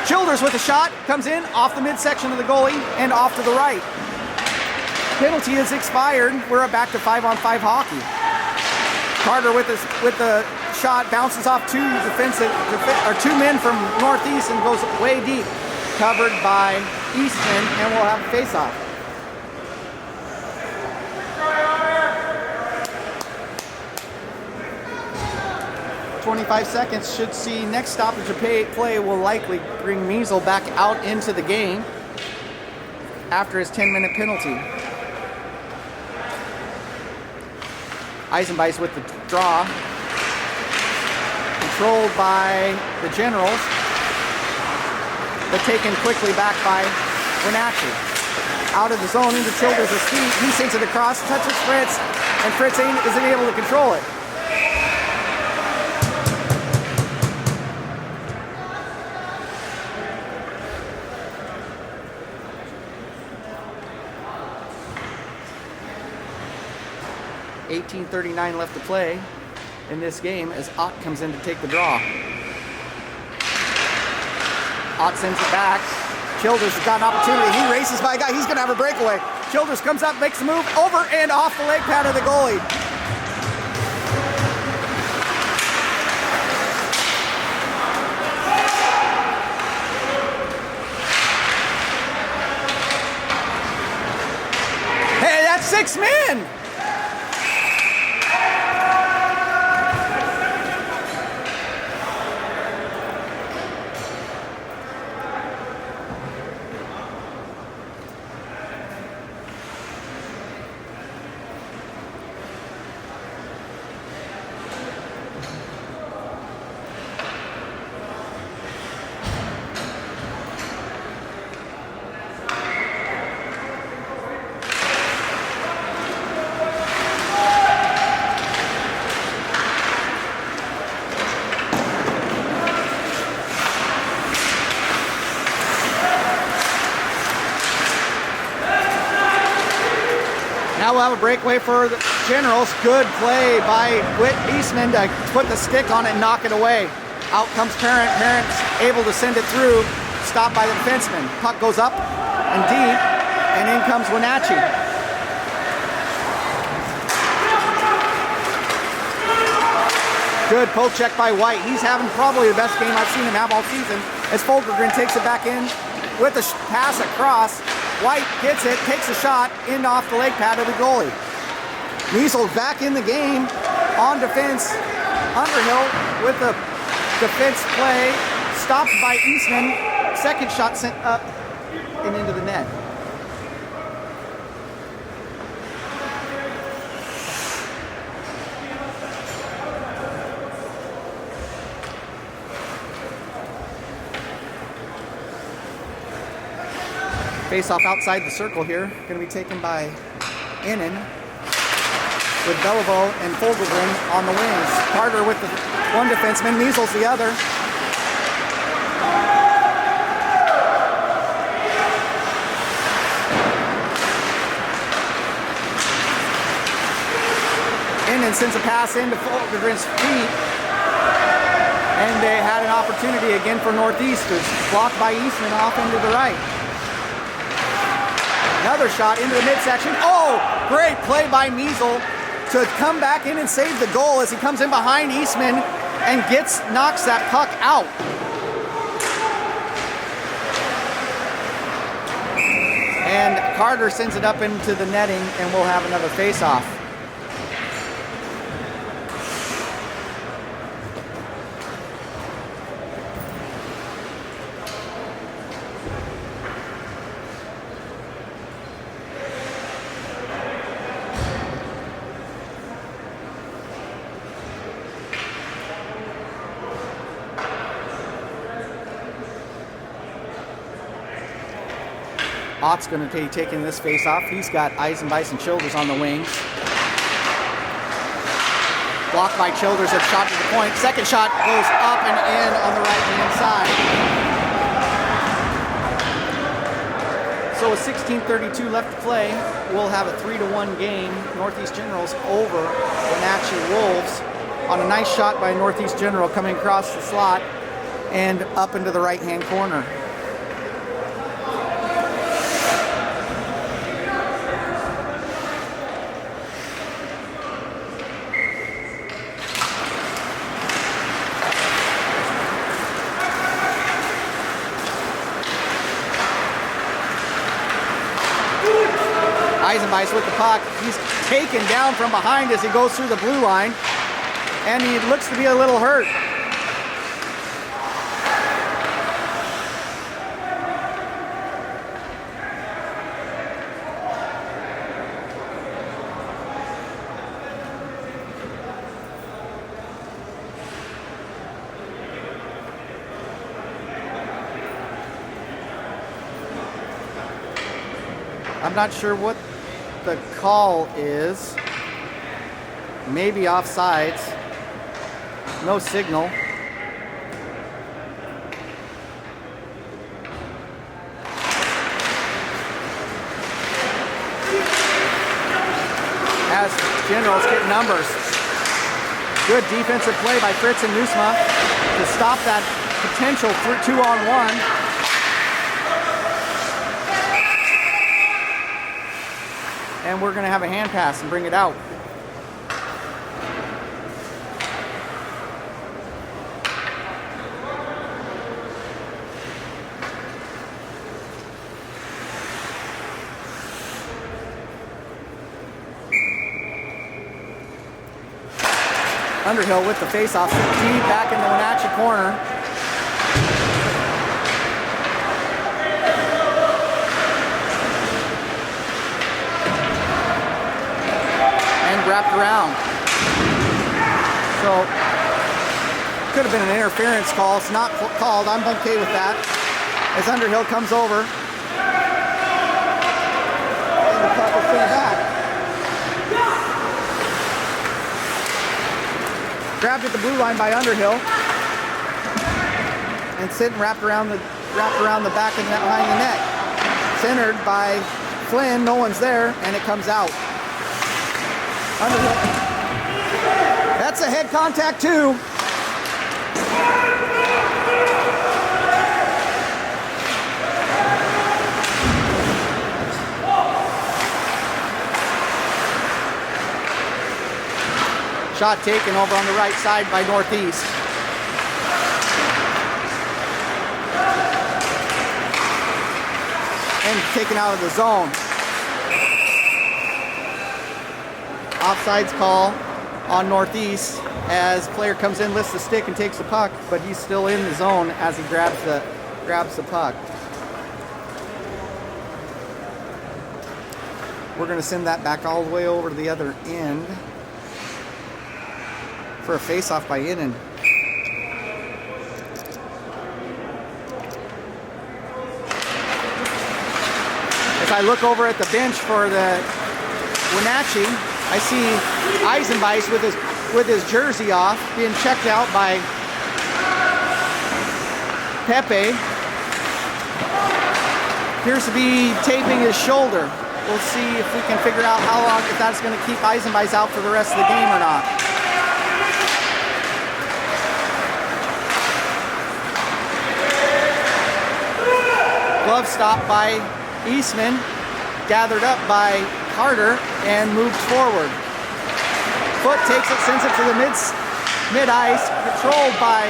Childears with a shot. Comes in off the midsection of the goalie and off to the right. Penalty is expired. We're back to 5-on-5 hockey. Carter with the shot bounces off two men from Northeast and goes way deep. Covered by Eastman, and we'll have a face-off. "25 seconds should see next stoppage of play will likely bring Measle back out into the game after his 10-minute penalty. Eisenbeis with the draw. Controlled by the Generals, but taken quickly back by Wenatchee. Out of the zone into Childears' feet. He sends it across, touches Fritz, and Fritz isn't able to control it. $18:39 left to play in this game as Ott comes in to take the draw. Ott sends it back. Childears has got an opportunity. He races by a guy. He's going to have a breakaway. Childears comes up, makes the move over and off the leg pad of the goalie. Hey, that's 6 men! Now we'll have a breakaway for the Generals. Good play by Eastman to put the stick on it and knock it away. Out comes Parent. Parent's able to send it through. Stopped by the defenseman. Puck goes up and deep, and in comes Wenatchee. Good poke check by White. He's having probably the best game I've seen him have all season as Folkergren takes it back in with a pass across. White gets it, takes a shot in off the leg pad of the goalie. Measle back in the game on defense. Underhill with the defense play. Stopped by Eastman. Second shot sent up and into the net. Face off outside the circle here. Going to be taken by Innan with Beliveau and Folgergren on the wings. Carter with the one defenseman, Measles the other. then sends a pass into Fulgren's feet. And they had an opportunity again for Northeast. It's blocked by Eastman off into the right. Another shot into the midsection. Oh, great play by Measle to come back in and save the goal as he comes in behind Eastman and knocks that puck out. And Carter sends it up into the netting, and we'll have another face-off. Ott's going to be taking this face off. He's got Eisenbeis and Childears on the wings. Blocked by Childears, a shot to the point. Second shot goes up and in on the right-hand side. So with 16:32 left to play, we'll have a 3-1 game. Northeast Generals over Wenatchee Wolves on a nice shot by Northeast General coming across the slot and up into the right-hand corner. Eisenbeis with the puck. He's taken down from behind as he goes through the blue line, and he looks to be a little hurt. I'm not sure what the call is. Maybe offsides. No signal. As Generals get numbers. Good defensive play by Fritz and Nusma to stop that potential 2-on-1. And we're going to have a hand pass and bring it out. Underhill with the face-off, deep back in the Wenatchee corner. Wrapped around. So, could have been an interference call. It's not called. I'm okay with that. As Underhill comes over. And the puck is sent back. Grabbed at the blue line by Underhill. And sitting wrapped around the back of the net, behind the net. Centered by Flynn. No one's there, and it comes out. Underhill. That's a head contact too. Shot taken over on the right side by Northeast. And taken out of the zone. Offsides call on Northeast as player comes in, lifts the stick and takes the puck, but he's still in the zone as he grabs the puck. We're going to send that back all the way over to the other end for a face-off by Innan. As I look over at the bench for the Wenatchee, I see Eisenbeis with his jersey off, being checked out by Pepe. Appears to be taping his shoulder. we'll see if we can figure out how long, if that's going to keep Eisenbeis out for the rest of the game or not. Glove stop by Eastman, gathered up by Carter, and moved forward. Foot takes it, sends it to the mid-ice, controlled by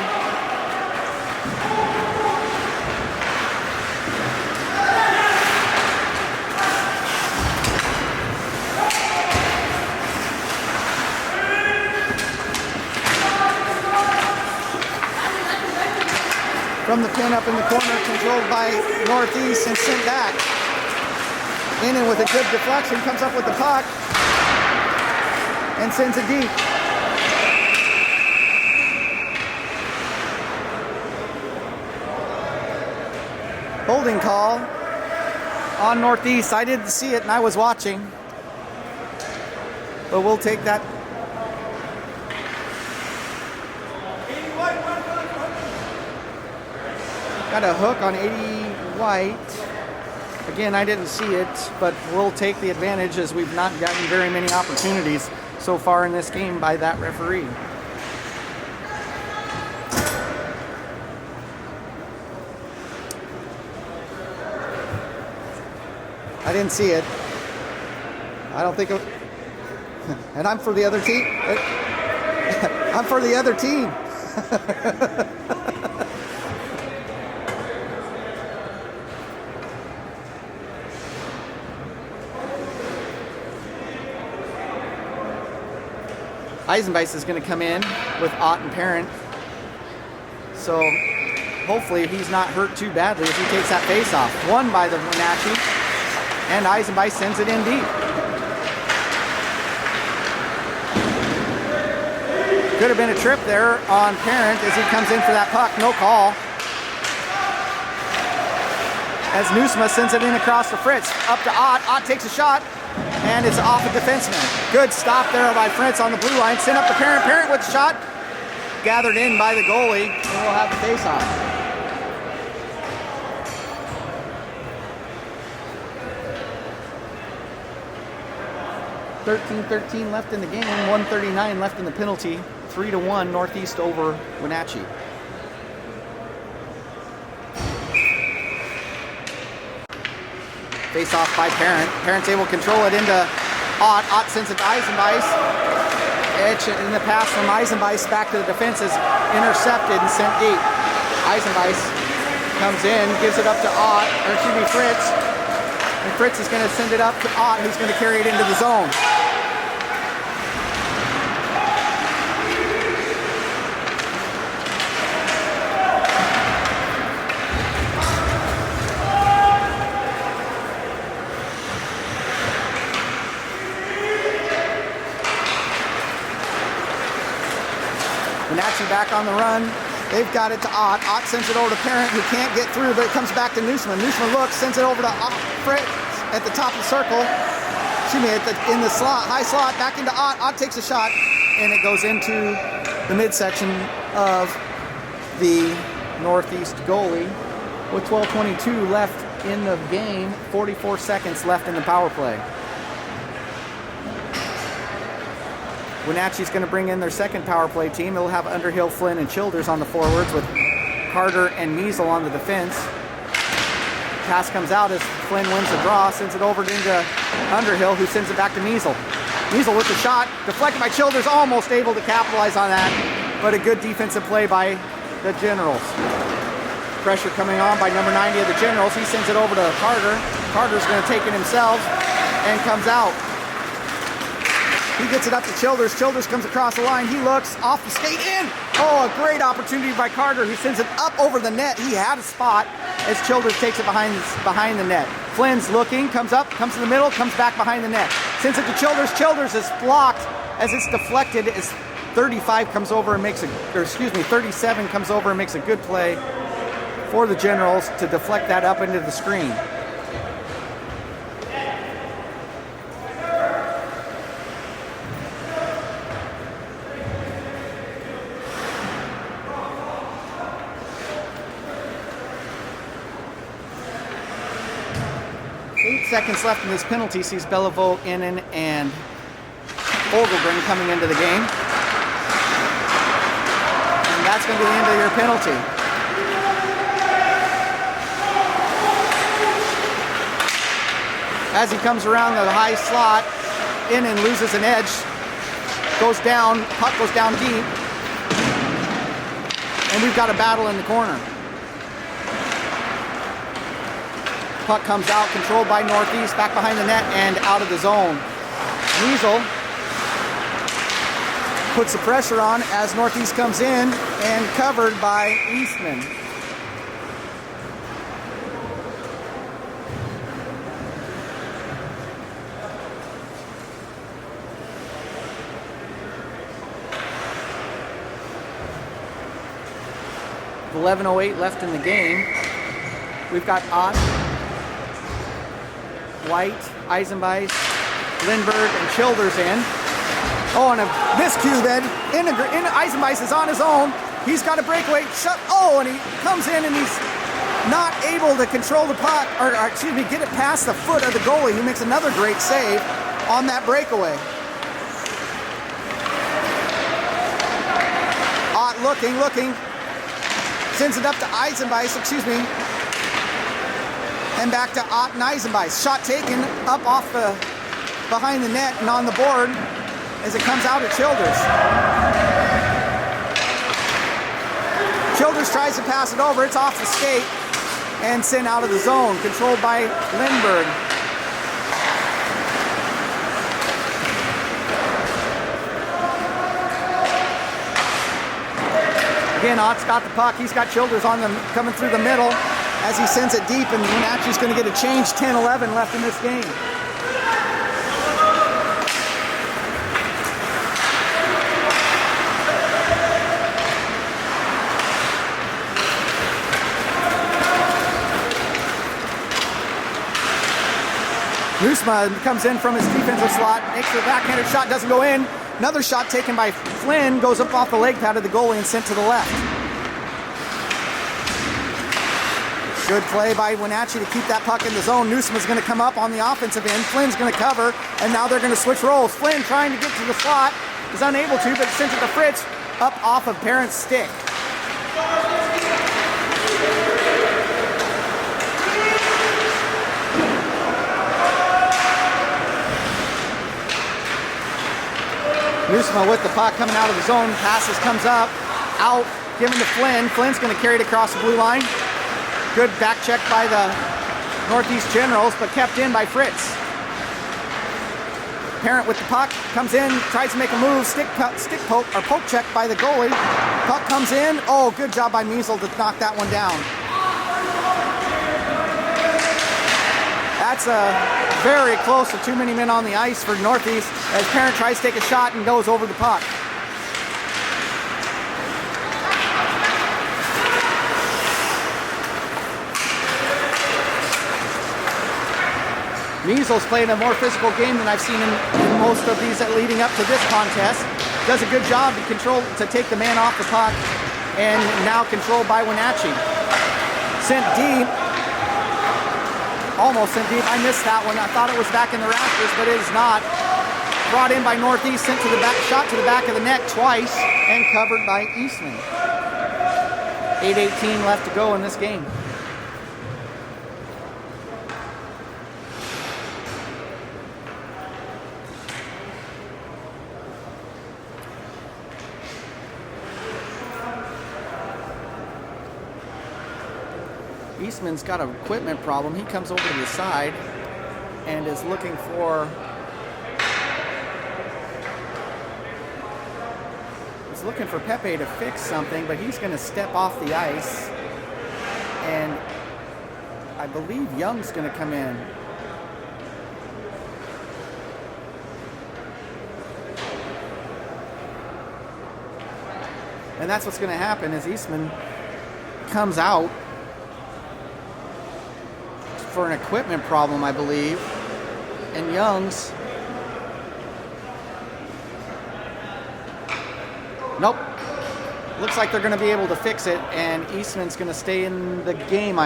from the pin up in the corner, controlled by Northeast and sent back. In and with a good deflection, comes up with the puck and sends it deep. Holding call on Northeast. I didn't see it and I was watching, but we'll take that. Got a hook on 80 White. Again, I didn't see it, but we'll take the advantage as we've not gotten very many opportunities so far in this game by that referee. I didn't see it. I don't think it. And I'm for the other team. I'm for the other team. Eisenbeis is going to come in with Ott and Parent. So hopefully he's not hurt too badly if he takes that face off. Won by the Wenatchee, and Eisenbeis sends it in deep. Could have been a trip there on Parent as he comes in for that puck. No call. As Nusma sends it in across to Fritz. Up to Ott. Ott takes a shot. And it's off a defenseman. Good stop there by Fritz on the blue line. Sent up to Parent. Parent with a shot. Gathered in by the goalie. And we'll have the face-off. .13 left in the game. 1:39 left in the penalty. 3-1 Northeast over Wenatchee. Face off by Parent. Parent's able to control it into Ott. Ott sends it to Eisenbeis. Edge in the pass from Eisenbeis back to the defense is intercepted and sent deep. Eisenbeis comes in, gives it up to Ott, or excuse me, Fritz. And Fritz is going to send it up to Ott, who's going to carry it into the zone. Wenatchee back on the run. They've got it to Ott. Ott sends it over to Parent, who can't get through, but it comes back to Nusman. Nusman looks, sends it over to Fritz at the top of the circle. Excuse me, in the slot, high slot, back into Ott. Ott takes a shot, and it goes into the midsection of the Northeast goalie. With 12:22 left in the game, 44 seconds left in the power play. Wenatchee's going to bring in their second power play team. It'll have Underhill, Flynn, and Childears on the forwards with Carter and Measle on the defense. Pass comes out as Flynn wins the draw, sends it over into Underhill, who sends it back to Measle. Measle with the shot, deflected by Childears, almost able to capitalize on that, but a good defensive play by the Generals. Pressure coming on by number 90 of the Generals. He sends it over to Carter. Carter's going to take it himself and comes out. He gets it up to Childears. Childears comes across the line. He looks off the skate in. Oh, a great opportunity by Carter. He sends it up over the net. He had a spot as Childears takes it behind the net. Flynn's looking, comes up, comes to the middle, comes back behind the net. Sends it to Childears. Childears is blocked as it's deflected. As 35 comes over and makes 37 comes over and makes a good play for the Generals to deflect that up into the screen. seconds left in this penalty sees Bellevaux, Innan, and Fogelgren coming into the game. And that's going to be the end of your penalty. As he comes around the high slot, Innan loses an edge, goes down, puck goes down deep, and we've got a battle in the corner. Puck comes out, controlled by Northeast, back behind the net and out of the zone. Measle puts the pressure on as Northeast comes in and covered by Eastman. With 11:08 left in the game. We've got Ott, White, Eisenbeis, Lindbergh, and Childers in. Oh, and a miscue then. Eisenbeis is on his own. He's got a breakaway. And he comes in and he's not able to control the puck, or get it past the foot of the goalie. He makes another great save on that breakaway. Ott looking. Sends it up to Eisenbeis, and back to Ott and Eisenbeis. Shot taken up off the behind the net and on the board as it comes out at Childers. Childers tries to pass it over. It's off the skate and sent out of the zone, controlled by Lindbergh. Again, Ott's got the puck. He's got Childers on them coming through the middle as he sends it deep, and Wenatchee's going to get a change. 10-11 left in this game. Nusma comes in from his defensive slot, makes the backhanded shot, doesn't go in. Another shot taken by Flynn, goes up off the leg pad of the goalie and sent to the left. Good play by Wenatchee to keep that puck in the zone. Newsom's going to come up on the offensive end. Flynn's going to cover, and now they're going to switch roles. Flynn trying to get to the slot, is unable to, but sends it to Fritz up off of Parent's stick. Nusma with the puck coming out of the zone. Passes, comes up, out, given to Flynn. Flynn's going to carry it across the blue line. Good back check by the Northeast Generals, but kept in by Fritz. Parent with the puck, comes in, tries to make a move, poke check by the goalie. Puck comes in. Oh, good job by Measle to knock that one down. That's very close to too many men on the ice for Northeast as Parent tries to take a shot and goes over the puck. Measle's playing a more physical game than I've seen in most of these leading up to this contest. Does a good job to take the man off the puck, and now controlled by Wenatchee. Sent deep. Almost sent deep. I missed that one. I thought it was back in the rafters, but it is not. Brought in by Northeast, sent to the back, shot to the back of the net twice, and covered by Eastman. 8:18 left to go in this game. Eastman's got an equipment problem. He comes over to the side and is looking for Pepe to fix something, but he's going to step off the ice, and I believe Young's going to come in. And that's what's going to happen is Eastman comes out for an equipment problem, I believe, and Young's nope. Looks like they're going to be able to fix it, and Eastman's going to stay in the game.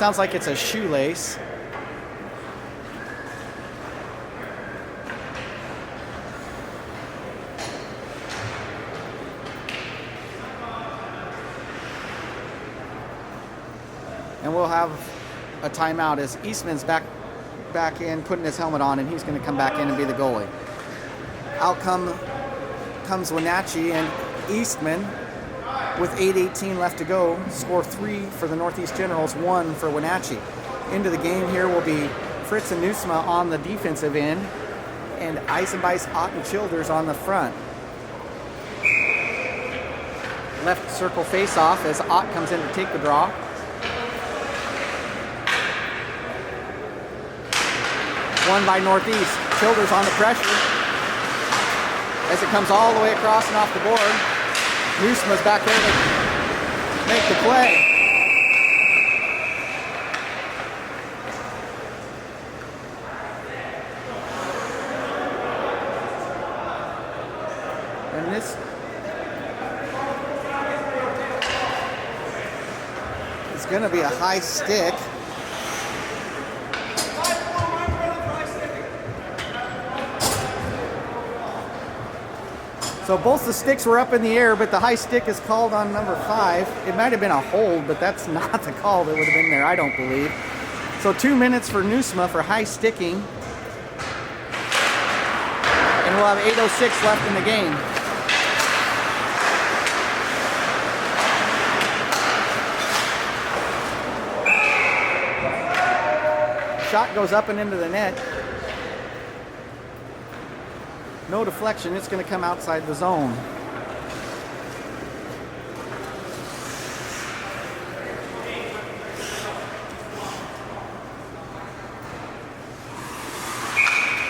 Sounds like it's a shoelace. And we'll have a timeout as Eastman's back in, putting his helmet on, and he's going to come back in and be the goalie. Out comes Wenatchee, and Eastman, with 8:18 left to go, score 3 for the Northeast Generals, 1 for Wenatchee. Into the game here will be Fritz and Nusma on the defensive end, and Eisenbeiss, Ott, and Childears on the front. Left circle face-off as Ott comes in to take the draw. Won by Northeast. Childears on the pressure as it comes all the way across and off the board. Nusma's back there to make the play. And this is going to be a high stick. So both the sticks were up in the air, but the high stick is called on number 5. It might have been a hold, but that's not the call that would have been there, I don't believe. So 2 minutes for Nusma for high sticking. And we'll have 8:06 left in the game. Shot goes up and into the net. No deflection, it's going to come outside the zone.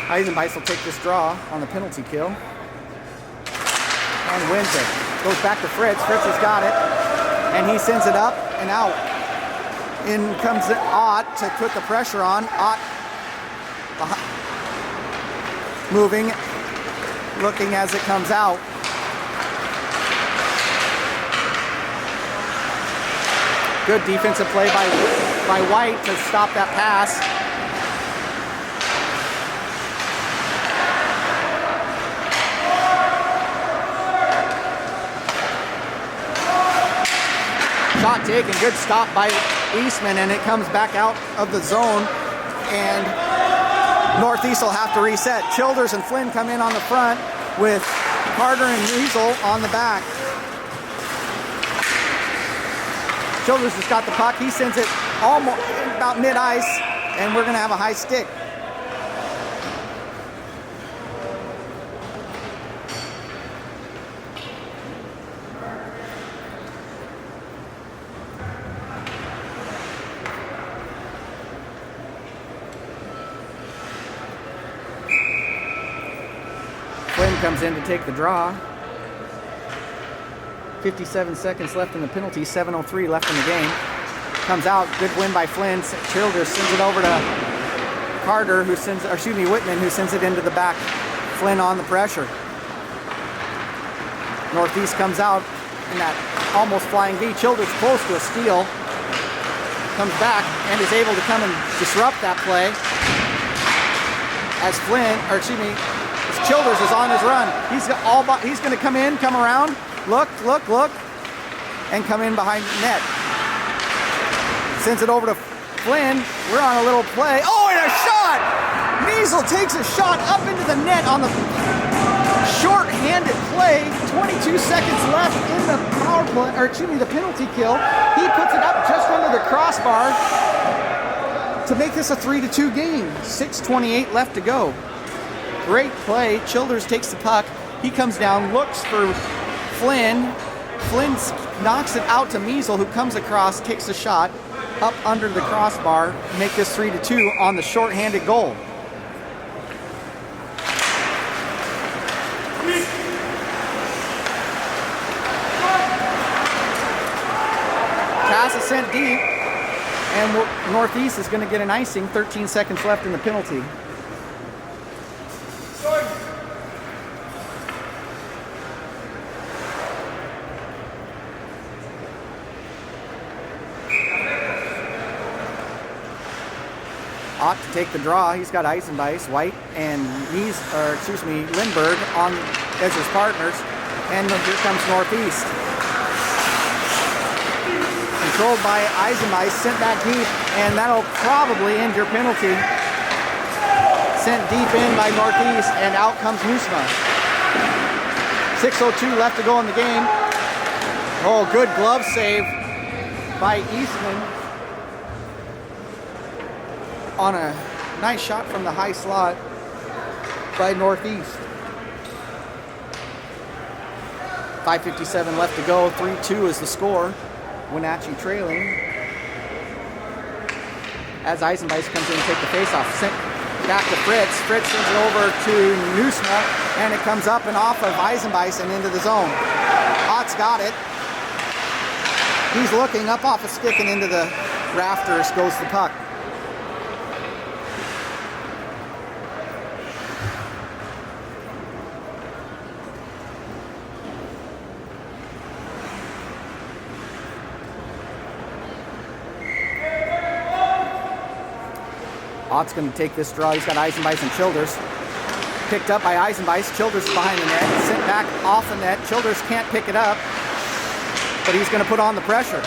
Eisenbeiss will take this draw on the penalty kill. And wins it. Goes back to Fritz. Fritz has got it. And he sends it up and out. In comes Ott to put the pressure on. Ott moving. Looking as it comes out. Good defensive play by White to stop that pass. Shot taken, good stop by Eastman, and it comes back out of the zone, and Northeast will have to reset. Childears and Flynn come in on the front with Carter and Measle on the back. Childears has got the puck. He sends it almost about mid-ice, and we're going to have a high stick. Comes in to take the draw. 57 seconds left in the penalty, 7:03 left in the game. Comes out, good win by Flynn. Childears sends it over to Carter, Whitman, who sends it into the back. Flynn on the pressure. Northeast comes out in that almost flying V. Childears close to a steal. Comes back and is able to come and disrupt that play. As Childears is on his run. He's going to come in, come around, look, and come in behind the net. Sends it over to Flynn. We're on a little play. Oh, and a shot! Measle takes a shot up into the net on the short-handed play. 22 seconds left in the power play, the penalty kill. He puts it up just under the crossbar to make this a 3-2 game. 6:28 left to go. Great play. Childears takes the puck. He comes down, looks for Flynn. Flynn knocks it out to Measle, who comes across, takes a shot up under the crossbar, make this 3-2 on the shorthanded goal. Pass is sent deep, and Northeast is going to get an icing. 13 seconds left in the penalty. Ott to take the draw. He's got Eisenbeiss, White, and Lindbergh on as his partners. And here comes Northeast. Controlled by Eisenbeiss, sent back deep, and that'll probably end your penalty. Sent deep in by Northeast, and out comes Nusma. 6:02 left to go in the game. Oh, good glove save by Eastman on a nice shot from the high slot by Northeast. 5:57 left to go. 3-2 is the score. Wenatchee trailing. As Eisenbeiss comes in to take the faceoff. Sent back to Fritz. Fritz sends it over to Nusma, and it comes up and off of Eisenbeiss and into the zone. Ott's got it. He's looking up off a stick and into the rafters goes the puck. Ott's going to take this draw. He's got Eisenbeiss and Childears. Picked up by Eisenbeiss. Childears is behind the net. Sent back off the net. Childears can't pick it up, but he's going to put on the pressure.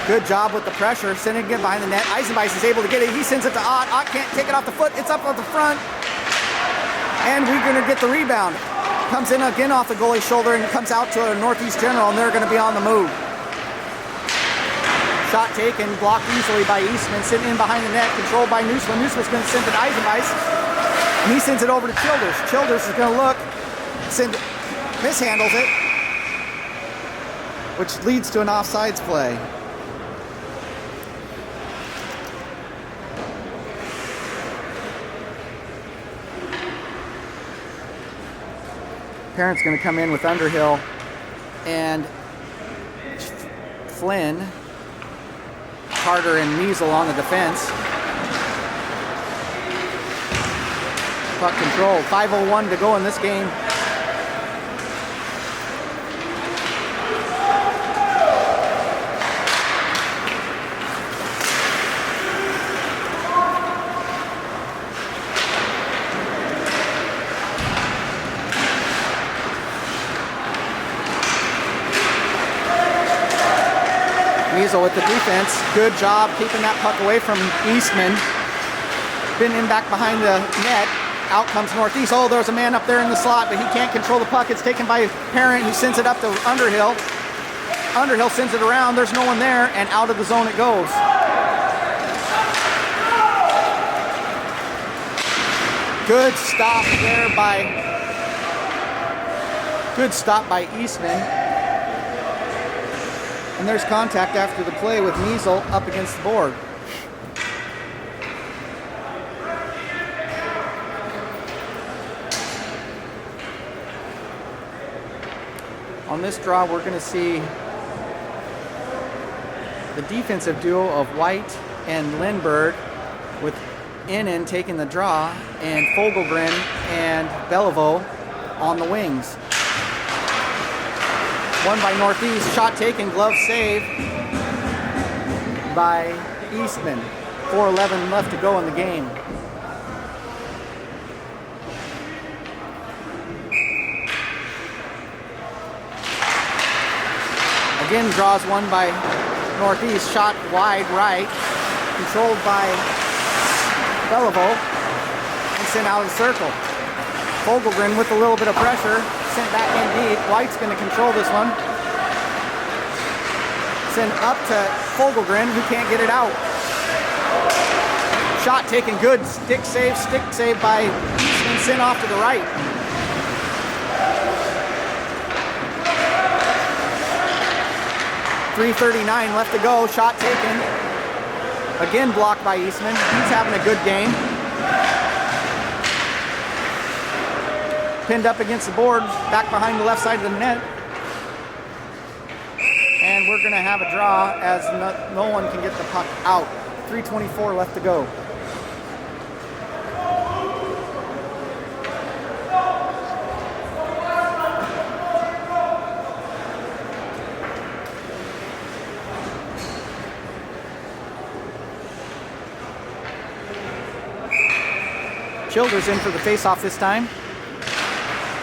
Good job with the pressure. Sending it behind the net. Eisenbeiss is able to get it. He sends it to Ott. Ott can't take it off the foot. It's up at the front. And we're going to get the rebound. Comes in again off the goalie's shoulder and comes out to a Northeast General, and they're going to be on the move. Shot taken, blocked easily by Eastman, sitting in behind the net, controlled by Nusma. Nusma's going to send it to Eisenbeiss, and he sends it over to Childears. Childears is going to look, mishandles it, which leads to an offsides play. Parent's going to come in with Underhill and Flynn, Carter, and Measle on the defense. Puck control. 5:01 to go in this game. Measle with the defense. Good job keeping that puck away from Eastman. Been in back behind the net. Out comes Northeast. Oh, there's a man up there in the slot, but he can't control the puck. It's taken by Parent, who sends it up to Underhill. Underhill sends it around. There's no one there, and out of the zone it goes. Good stop there by Eastman. And there's contact after the play with Measle up against the board. On this draw, we're going to see the defensive duo of White and Lindbergh, with Innan taking the draw and Fogelgren and Beliveau on the wings. One by Northeast, shot taken, glove save by Eastman. 4:11 left to go in the game. Again, draws one by Northeast, shot wide right, controlled by Beliveau, and sent out of the circle. Fogelgren with a little bit of pressure. Sent back in deep. White's going to control this one. Send up to Fogelgren, who can't get it out. Shot taken, good. Stick save by Eastman, sent off to the right. .339 left to go. Shot taken. Again blocked by Eastman. He's having a good game. Pinned up against the board, back behind the left side of the net. And we're going to have a draw as no one can get the puck out. 3:24 left to go. Childears in for the face-off this time.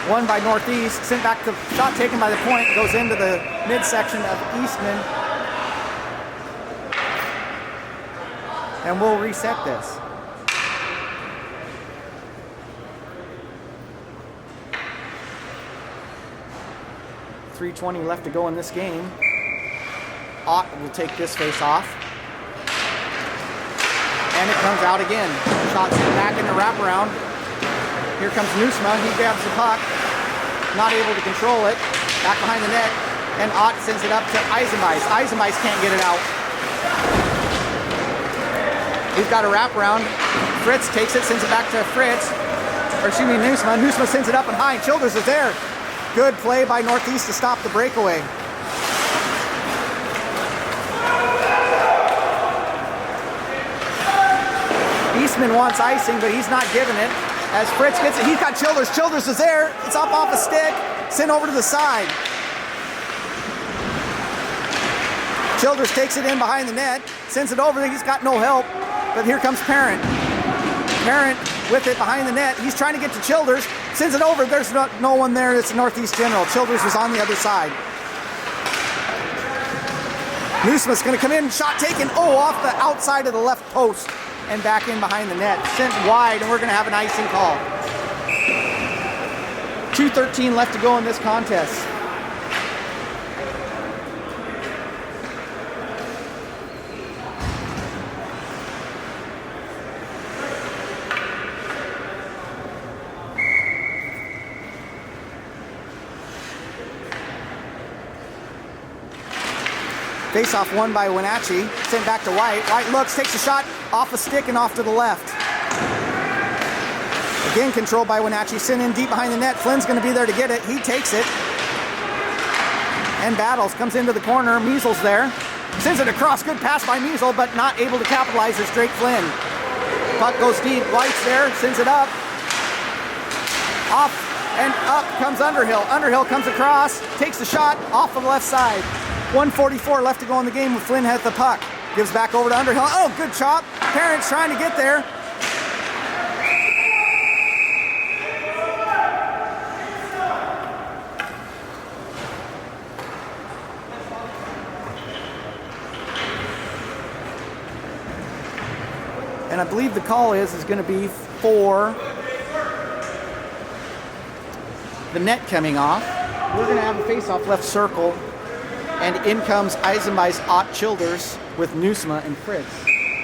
Won by Northeast. Sent back to shot taken by the point. Goes into the midsection of Eastman. And we'll reset this. .320 left to go in this game. Ott will take this face off. And it comes out again. Shots back in the wraparound. Here comes Nusma. He grabs the puck. Not able to control it. Back behind the net. And Ott sends it up to Eisenbeis. Eisenbeis can't get it out. He's got a wraparound. Fritz takes it, sends it back to Fritz. Or excuse me, Nusma. Nusma sends it up and high. Childears is there. Good play by Northeast to stop the breakaway. Eastman wants icing, but he's not giving it. As Fritz gets it, he's got Childears. Childears is there. It's up off a stick. Sent over to the side. Childears takes it in behind the net. Sends it over. He's got no help. But here comes Parent. Parent with it behind the net. He's trying to get to Childears. Sends it over. There's no one there. It's Northeast General. Childears was on the other side. Nusma's going to come in. Shot taken. Oh, off the outside of the left post. And back in behind the net. Sent wide, and we're going to have an icing call. 2:13 left to go in this contest. Face-off won by Wenatchee. Sent back to White. White looks, takes a shot off a stick and off to the left. Again controlled by Wenatchee. Sent in deep behind the net. Flynn's going to be there to get it. He takes it. And battles. Comes into the corner. Measel's there. Sends it across. Good pass by Measel, but not able to capitalize as Drake Flynn. Puck goes deep. White's there. Sends it up. Off and up comes Underhill. Underhill comes across. Takes the shot off of the left side. 1:44 left to go in the game with Flynn has the puck. Gives back over to Underhill. Oh, good chop. Parents trying to get there. And I believe the call is going to be for the net coming off. We're going to have a face-off left circle. And in comes Eisenbeis, Ott, Childears with Nusma and Fritz.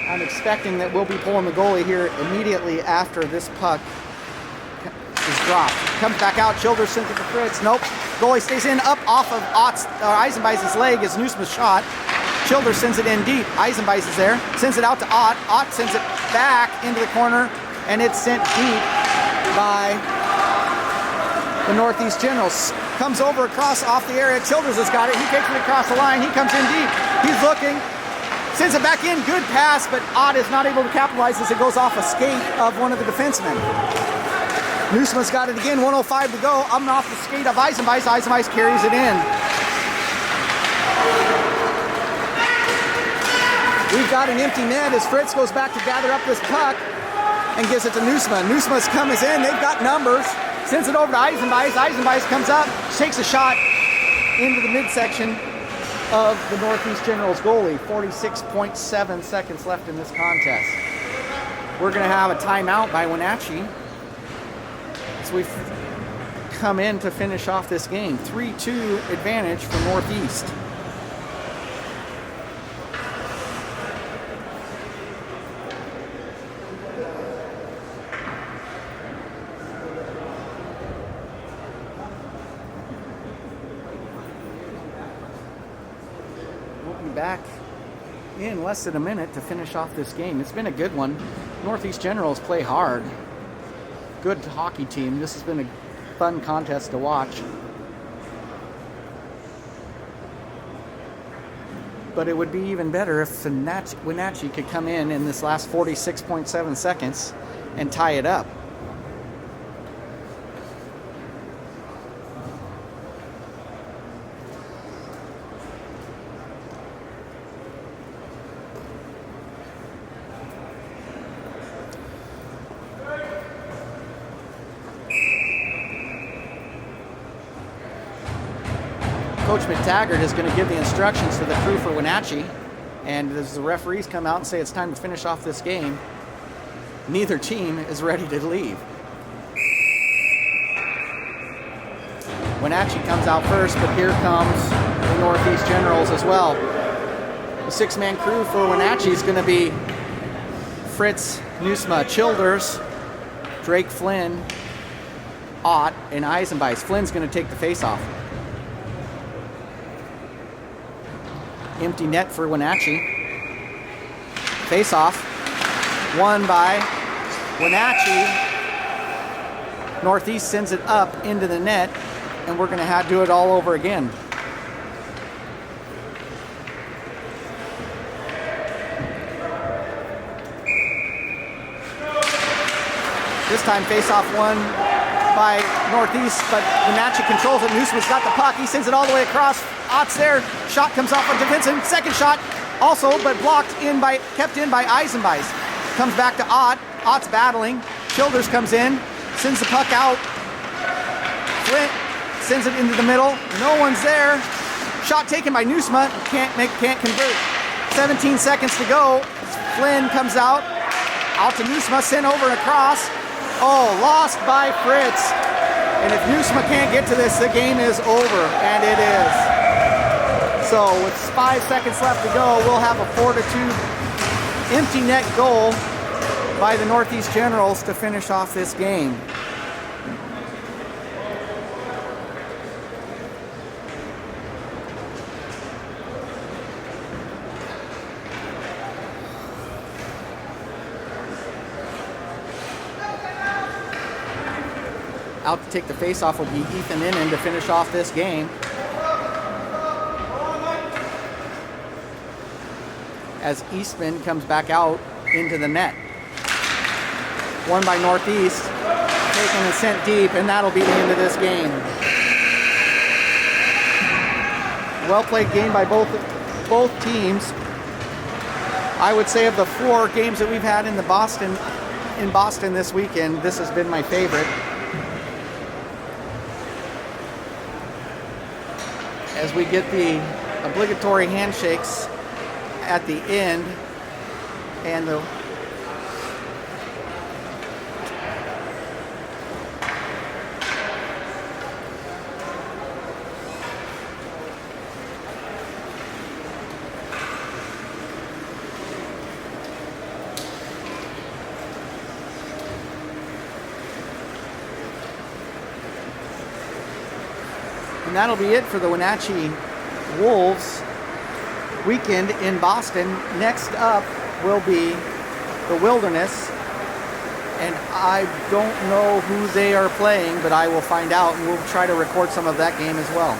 I'm expecting that we'll be pulling the goalie here immediately after this puck is dropped. Comes back out, Childears sends it to Fritz. Nope. Goalie stays in, up off of Eisenbeis' leg is Nusma's shot. Childears sends it in deep. Eisenbeis is there. Sends it out to Ott. Ott sends it back into the corner, and it's sent deep by the Northeast Generals. Comes over across off the area. Childears has got it. He takes it across the line. He comes in deep. He's looking. Sends it back in. Good pass, but Ott is not able to capitalize as it goes off a skate of one of the defensemen. Nusma's got it again. 1:05 to go. Up and off the skate of Eisenbeis. Eisenbeis carries it in. We've got an empty net as Fritz goes back to gather up this puck and gives it to Nusma. Nusma's comes in. They've got numbers. Sends it over to Eisenbeis. Eisenbeis comes up, takes a shot into the midsection of the Northeast Generals goalie. 46.7 seconds left in this contest. We're going to have a timeout by Wenatchee as we come in to finish off this game. 3-2 advantage for Northeast. Back in less than a minute to finish off this game. It's been a good one. Northeast Generals play hard. Good hockey team. This has been a fun contest to watch. But it would be even better if Wenatchee could come in this last 46.7 seconds and tie it up. Coach McTaggart is going to give the instructions to the crew for Wenatchee. And as the referees come out and say it's time to finish off this game, neither team is ready to leave. Wenatchee comes out first, but here comes the Northeast Generals as well. The six-man crew for Wenatchee is going to be Fritz, Nusma, Childears, Drake Flynn, Ott, and Eisenbeis. Flynn's going to take the face-off. Empty net for Wenatchee. Face-off. Won by Wenatchee. Northeast sends it up into the net, and we're going to do it all over again. This time face-off won by Northeast, but Wenatchee controls it. Newsman's got the puck. He sends it all the way across. Ott's there. Shot comes off on defenseman. Second shot also, but kept in by Eisenbeis. Comes back to Ott. Ott's battling. Childears comes in, sends the puck out. Flint sends it into the middle. No one's there. Shot taken by Nusma. Can't convert. 17 seconds to go. Flynn comes out to Nusma, sent over and across. Oh, lost by Fritz. And if Nusma can't get to this, the game is over, and it is. So with 5 seconds left to go, we'll have a 4-2 empty net goal by the Northeast Generals to finish off this game. Out to take the face-off will be Ethan Innan to finish off this game. As Eastman comes back out into the net. Won by Northeast, taken and sent deep, and that'll be the end of this game. Well played game by both teams. I would say of the 4 games that we've had in Boston this weekend, this has been my favorite. As we get the obligatory handshakes at the end, and that'll be it for the Wenatchee Wolves weekend in Boston. Next up will be the Wilderness, and I don't know who they are playing, but I will find out, and we'll try to record some of that game as well.